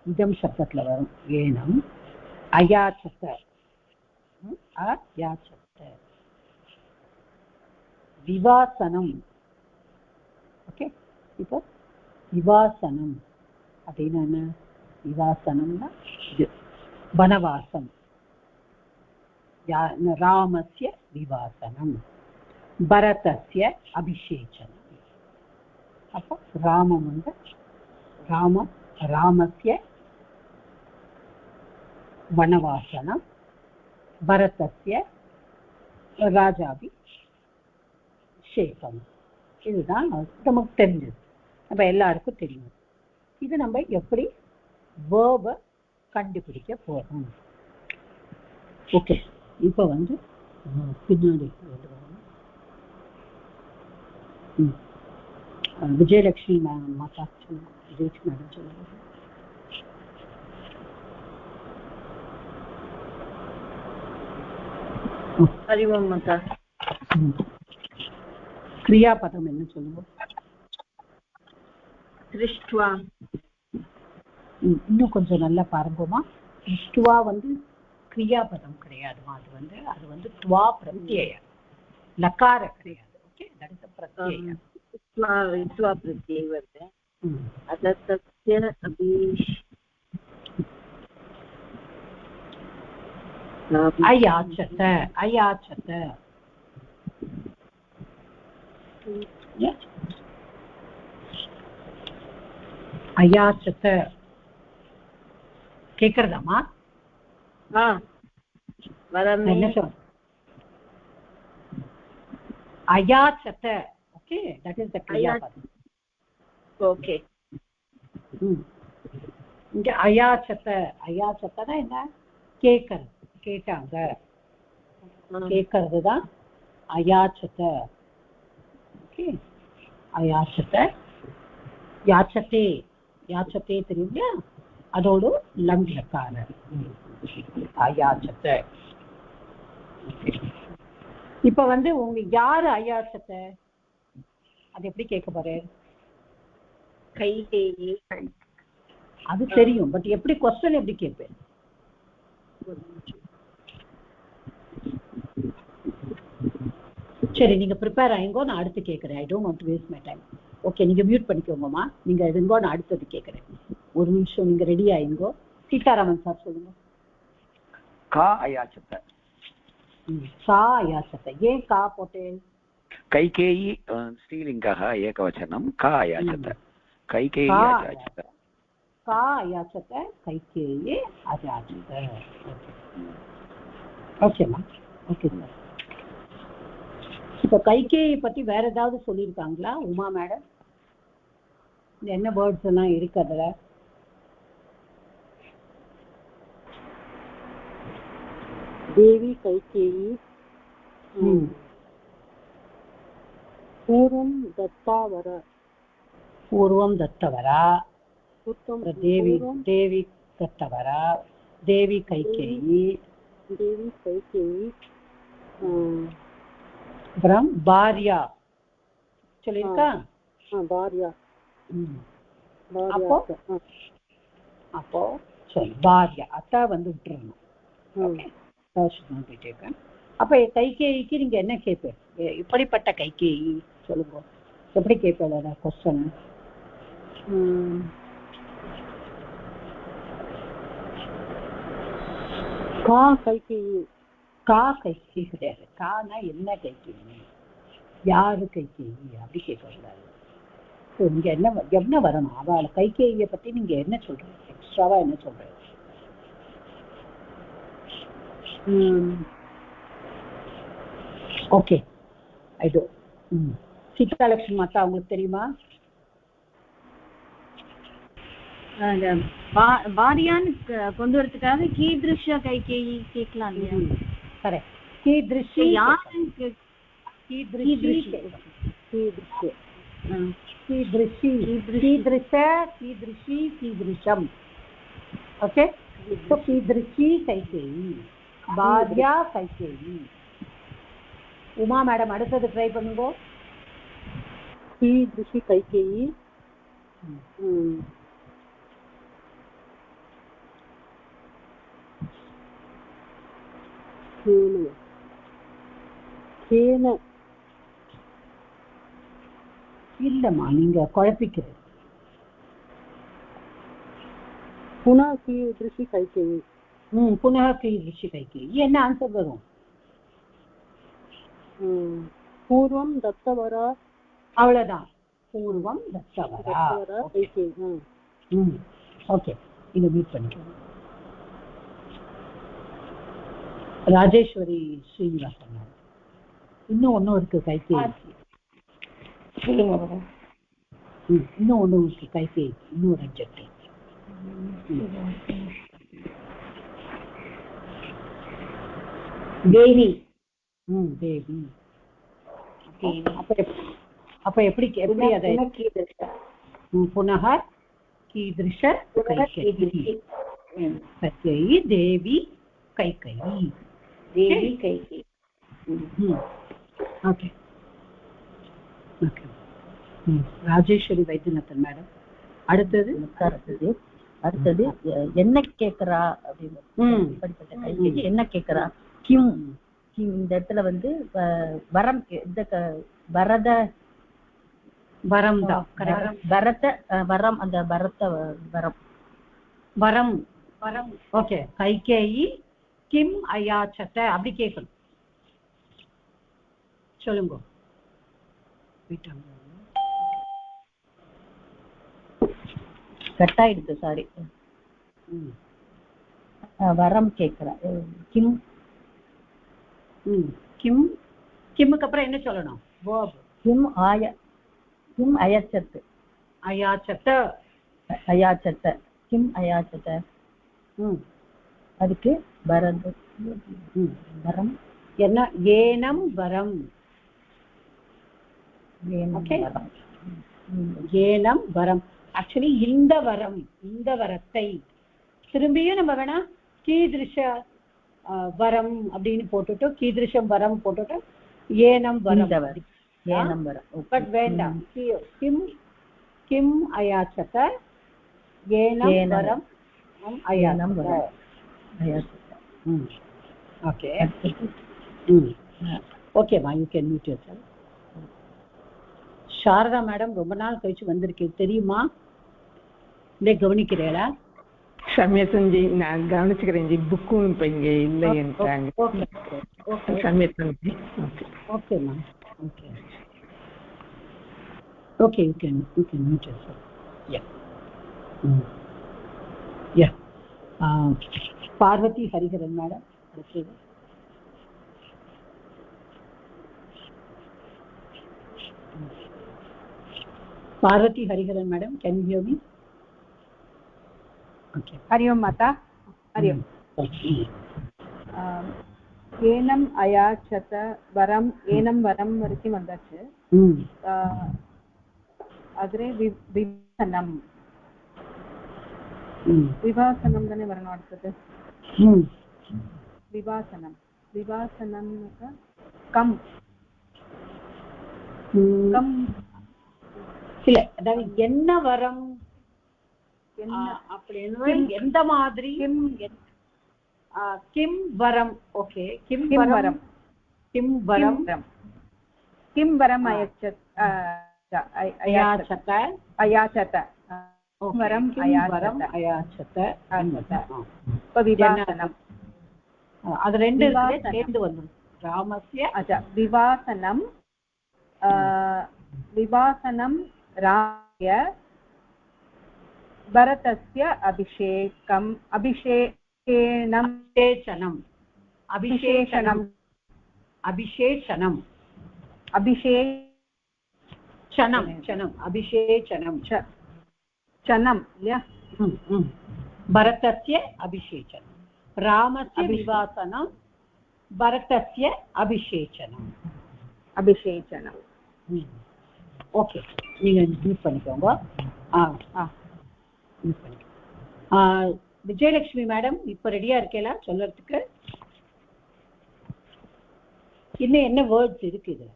Speaker 1: இதம் சப்தத்துல வரும். ஏனம் அயாச்சத, அயாச்சத விவாசனம். ஓகே, இப்போ விவாசனம் அப்படின்னா என்ன? விவாசனம்னா இது வனவாசம். ராமஸ்ய விவாசனம், பரதஸ்ய அபிஷேச்சனம். அப்போ ராமம் வந்து ராமஸ்ய வனவாசனம், பரதஸ்ய ராஜாபிஷேகம். இதுதான் நமக்கு தெரிஞ்சது, நம்ம எல்லாருக்கும் தெரியும். இது நம்ம எப்படி வேர்ப கண்டுபிடிக்க போறோம். ஓகே, இப்போ வந்து பின்னாடி விஜயலட்சுமி மாதா விஜயலட்சுமி மேடம் சொல்லுங்க.
Speaker 8: அறிவோம் மாதா.
Speaker 1: கிரியாபதம் என்ன சொல்லுங்க?
Speaker 8: திருஷ்டுவா.
Speaker 1: இன்னும் கொஞ்சம் நல்லா பாருங்கம்மா. திருஷ்டுவா வந்து கிரியாபதம் கிடையாதுமா. அது வந்து துவா பிரத்யய, லகார கிடையாது. ஓகே, தட் இஸ் பிரத்யய.
Speaker 8: துவா பிரத்யய வருது. அதஸ்ய
Speaker 1: அயாச்சத, அயாச்சத. அயாச்சத கேக்குறதாமா? என்ன சொல்? அயாச்சத. ஓகே, தட் இஸ் த கிரியாபதம்.
Speaker 8: ஓகே.
Speaker 1: இங்க அயாச்சத்தனா என்ன? கேட்கறது, கேட்டாங்க, கேட்கறது தான் அயாச்சத. ஓகே, அயாச்சத. யாச்சத்தே, யாச்சத்தே தெரியும் இல்லையா, அதோடு லங் லகார அயாச்சத. இப்ப வந்து உங்க யாரு அயாச்சத, அது எப்படி கேட்க போறே?
Speaker 5: கைகேயி.
Speaker 1: அது தெரியும், பட் எப்படி क्वेश्चन எப்படி கேட்பேன்? சரி, நீங்க ப்ரிப்பேர் ஆயிங்கோ, நான் அடுத்து கேட்கறேன். I don't want to waste my time. Okay, நீங்க மியூட் பண்ணிக்கோங்கம்மா. நீங்க இருங்கோ, நான் அடுத்தது கேட்கறேன். ஒரு நிமிஷம் நீங்க ரெடி ஆயிங்கோ. சீதாராமன் சார் சொல்லுங்க.
Speaker 2: கா அயாச்சத.
Speaker 1: சா அயாச்சத. ஏன் கா போட்டேன்?
Speaker 2: கைகேயி ஸ்ரீலிங்கः ஏகவச்சனம். கா அயாச்சத. கைகேயி அயாச்சத.
Speaker 1: கா அயாச்சத கைகேயி அயாச்சத. ஓகேம்மா, ஓகே சார். இப்ப கைகேயை பத்தி வேற ஏதாவது சொல்லியிருக்காங்களா உமா மேடம்? என்ன வேர்ட்ஸ் எல்லாம் இருக்கு அதுல?
Speaker 10: தேவி கைகேயி, பூர்வம் தத்தாவர.
Speaker 1: பூர்வம் தத்தவரா, தேவி தேவி தத்தவரா, தேவி கைகேயி,
Speaker 10: தேவி கைகேயி.
Speaker 1: அப்புறம் பாரியா சொல்லியிருக்கா?
Speaker 10: பாரியா.
Speaker 1: அப்போ அப்போ சரி, பாரியா அத்தா வந்து விட்டுறணும். அப்ப கைகேயிக்கு நீங்க என்ன கேட்பேன்? இப்படிப்பட்ட கைகேயி சொல்லுங்க, எப்படி கேட்பேன் கொஸ்டின்?
Speaker 10: கா கைகேயி.
Speaker 1: கா கைகேயி கிடையாது. கானா என்ன கைகேயி, யாரு கைகேயி அப்படி கேட்கக்கூடாது. நீங்க என்ன வரணும்? அவளை கைகேயியை பத்தி நீங்க என்ன சொல்றீங்க? எக்ஸ்ட்ராவா என்ன சொல்றீங்க? ஓகே, ஐடோ. சீதாலட்சுமி மாதா அவங்களுக்கு தெரியுமா?
Speaker 8: பாரியான்னு கொண்டு வரதுக்காக கீதிருஷ கைகேயி கேட்கலாம் இல்லையா?
Speaker 1: கரெக்ட். கீதிருஷி
Speaker 8: யாருன்னு
Speaker 1: கீதிருஷம். ஓகே, so கீதிருஷி கைகேயி, பாரியா கைகேயி. உமா மேடம் அடுத்தது ட்ரை பண்ணுங்க.
Speaker 10: கீதிருஷி கைகேயி.
Speaker 1: இல்லம்மா, நீங்க குழப்பிக்கிறது.
Speaker 10: புனா கீதிருஷி கைகேயி.
Speaker 1: புனः கீதிருஷி கைகேயி. என்ன ஆன்சர் வரும்?
Speaker 10: பூர்வம் தத்தவரா.
Speaker 1: அவ்வளவுதான், பூர்வம் தத்தவரா. ஓகே, நீங்க மீட் பண்ணிக்கோங்க. ராஜேஸ்வரி ஸ்ரீனிவாசன். இன்னும் ஒன்னும் இருக்கு கைகேயிக்கு. இன்னும் ஒண்ணு இருக்கு கைகேயிக்கு, இன்னும் ஒரு அப்ஜெக்ட். தேவி. தேவி. அப்ப எப்படி அதை புனः கீதிருஷ Kaikeyi. Devi Kaikeyi. Devi Kaikeyi. Okay okay. Rajeswari Vaidyanathan madam அடுத்தது.
Speaker 11: அடுத்தது என்ன கேக்குறா அப்படின்னு கைகேயி என்ன கேக்குறா? கிம். இந்த இடத்துல வந்து வரம், இந்த வரத
Speaker 1: வரம் தான்.
Speaker 11: வரத வரம், அந்த வரத்த வரம்
Speaker 1: வரம் வரம். ஓகே, கைகேயி கிம் அயாச்சத அப்படி கேட்கணும். சொல்லுங்க.
Speaker 11: கட் ஆயிடுச்சு, சாரி. வரம் கேக்குறா. கிம்.
Speaker 1: கிம். கிம்முக்கு அப்புறம் என்ன சொல்லணும்?
Speaker 11: கிம் ஆய, கிம் அயச்சத்து.
Speaker 1: அயாச்சத்த.
Speaker 11: அயாச்சத்த. किम् अयाचत அதுக்கு வரம்
Speaker 1: என்ன ஏனம் வரம் ஏனம் வரம் ஆக்சுவலி இந்த வரத்தை திரும்பியும் நம்ம வேணா கீதிருஷ வரம் அப்படின்னு போட்டுட்டு கீதிருஷம் வரம் போட்டுட்டு ஏனம் வரம் பட் வேண்டாம் கிம் கிம் அயாச்சத ஏனம் வரம் அயாச்சத ஓகே ஓகேமா you can meet your Sarada madam ரொம்ப நாள் கழிச்சு வந்திருக்கேன் தெரியுமா இல்லை கவனிக்கிறீங்களா
Speaker 7: சமயத்தன் ஜி நான் கவனிச்சுக்கிறேன் ஜி புக்கும் இப்போ இங்கே இல்லைன்றாங்க சமயத்தன் ஜி
Speaker 1: ஓகேம்மா okay okay you can meet your யா Parvati Hariharan madam Parvati Hariharan madam, can you hear me? Okay.
Speaker 6: Hari Om Mata. Hari Om. Enam ayachata varam enam varam variki vandachu. Adre vivasanam. Vivasanam dane varana aduthathu. Vivasanam. Vivasanam kam. Kam இல்ல அதாவது என்ன வரம் அப்படின்னு எந்த மாதிரி கிம் வரம் okay கிம் வரம் கிம் வரம் கிம் வரம் அயாச்சத வரம் அயாச்சத விவாசனம் அது ரெண்டு சேர்ந்து வந்துடும் ராமஸ்ய விவாசனம் விவாசனம் ராய பரதஸ்ய அபிஷேகம் அபிஷேகேணம் அபிஷேஷனம் அபிஷேஷனம் அபிஷேஷனம் அபிஷேஷனம் சனம் அபிஷேஷனம் சனம் இல்லையா பரதஸ்ய அபிஷேச்சனம் ராமஸ்ய விவாசனம் பரதஸ்ய அபிஷேச்சனம் அபிஷேச்சனம் ஓகே நீங்க யூஸ் பண்ணிக்கோங்க யூஸ் பண்ணிக்கோங்க விஜயலட்சுமி மேடம் இப்ப ரெடியா இருக்கேளா சொல்றதுக்கு இன்னும் என்ன வேர்ட்ஸ் இருக்கு இதுல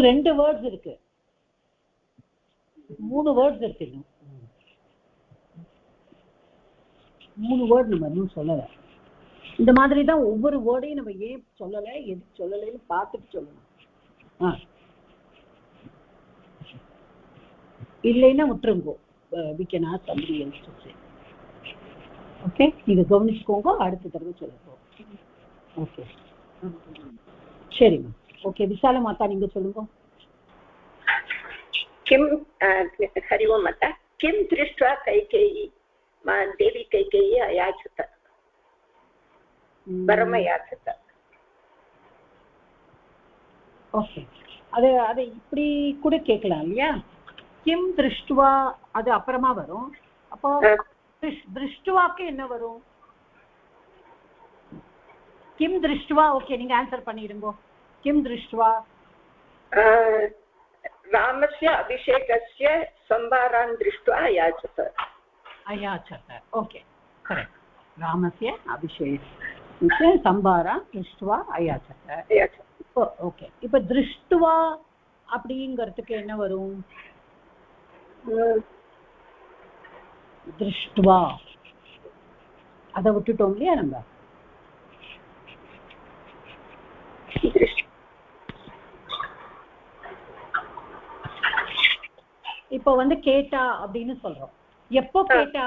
Speaker 6: ரெண்டு வேர்ட்ஸ் இருக்கு 3 வேர்ட்ஸ் இருக்கு இன்னும் 3 வேர்ட் நம்ம இன்னும் சொல்லலை இந்த மாதிரி தான் ஒவ்வொரு வேர்டையும் நம்ம ஏன் சொல்லலை எதுக்கு சொல்லலைன்னு பார்த்துட்டு சொல்லணும் இல்லைன்னா விட்டுருங்கோ we can ask somebody else to say okay நீங்க கவனிச்சுக்கோங்க அடுத்த தடவை சொல்லுங்க ஓகே சரிம்மா ஓகே விசால மாதா நீங்க சொல்லுங்க
Speaker 5: किं हरि ओं माता किं दृष्ट्वा कैकेयी देवी कैकेयी अयाचत परमयाचत
Speaker 1: ஓகே அது இப்படி கூட கேட்கலாம் இல்லையா கிம் திருஷ்டுவா அது அப்புறமா வரும் அப்போ திருஷ்டுவாக்கு என்ன வரும் கிம் திருஷ்டுவா ஓகே நீங்க ஆன்சர் பண்ணிடுங்க கிம் திருஷ்டுவா
Speaker 5: रामस्य अभिषेकस्य संभारान् दृष्ट्वा
Speaker 1: अयाचत ओके करेक्ट रामस्य अभिषेकस्य संभारान् दृष्ट्वा अयाचत ओके இப்ப दृष्ट्वा அப்படிங்கிறதுக்கு என்ன வரும் दृष्ट्वा அத விட்டுட்டோம் இல்லையா நம்ம இப்போ வந்து கேட்டா அப்படின்னு சொல்றோம் எப்போ கேட்டா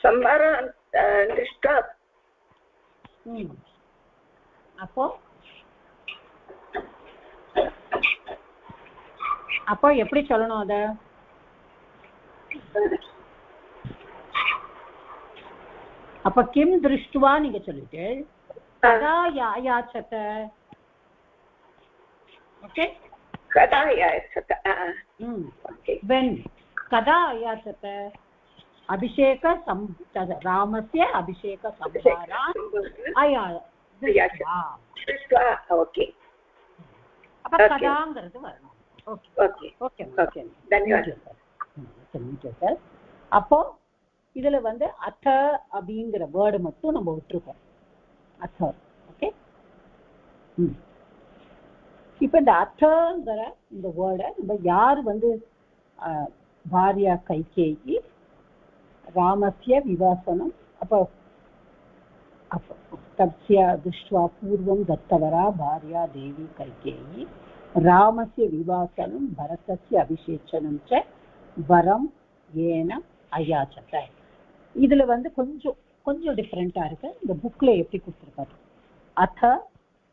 Speaker 5: संभारान् दृष्ट्वा
Speaker 1: அப்போ எப்படி சொல்லணும் அத
Speaker 6: அப்ப கிம் திருஷ்டுவா நீங்க சொல்லிட்டு கதா யாயாச்சத. ஓகே,
Speaker 5: கதா யாயாச்சத.
Speaker 6: when kada ayachata abhisheka ramasya abhisheka samvara ayachata.
Speaker 5: Okay,
Speaker 6: அப்ப கதாங்கிறது வரணும். ஓகே
Speaker 5: ஓகே
Speaker 6: ஓகே ஓகே,
Speaker 5: தன்யவாதம்.
Speaker 6: அப்போ இதுல வந்து அத அப்படிங்கிற வேர்டு மட்டும் நம்ம விட்டுருக்கோம். அத. ஓகே, இப்ப இந்த அத்தங்கிற இந்த வேர்டை நம்ம யார் வந்து பாரியா கைகேயி ராமஸ்ய விவாசனம் அப்போ தப்ஸ்ய திருஷ்ட்வா பூர்வம் தத்தவரா பாரியா தேவி கைகேயி ராமஸ்ய விவாசனம் பரதஸ்ய அபிஷேச்சனம் ச வரம் ஏன அயாச்சத. இதுல வந்து கொஞ்சம் டிஃப்ரெண்டா இருக்கு. இந்த புக்ல எப்படி கொடுத்துருக்காரு, அத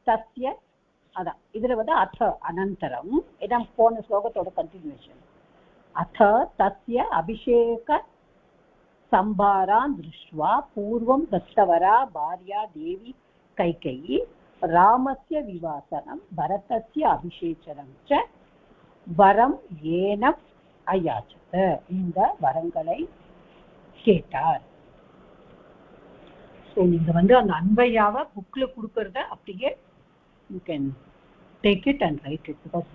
Speaker 6: தஸ்ய அதான். இதுல வந்து அத அனந்தரம், இதான் போன ஸ்லோகத்தோட கண்டினியூஷன். அத தஸ்ய அபிஷேக சம்பாரான் திருஷ்ட்வா பூர்வம் தத்தவரா பாரியா தேவி கைகேயி ராமஸ்ய விவாசனம் பரதஸ்ய அபிஷேச்சனம் ச வரம் ஏன அயாச்சத. இந்த வரங்களை கேட்டார். ஸோ நீங்க வந்து அந்த அன்பையாவை புக்ல கொடுக்கறத அப்படியே you can take it and write it, because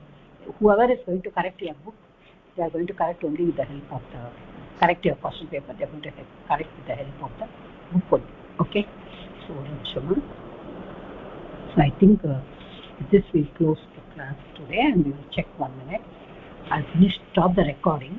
Speaker 6: whoever is going to correct your book, they are going to correct only with the help of the correct your question paper. They are going to correct with the help of the book only. Okay, so I think with this we close the class today, and we will check 1 minute. I'll stop the recording.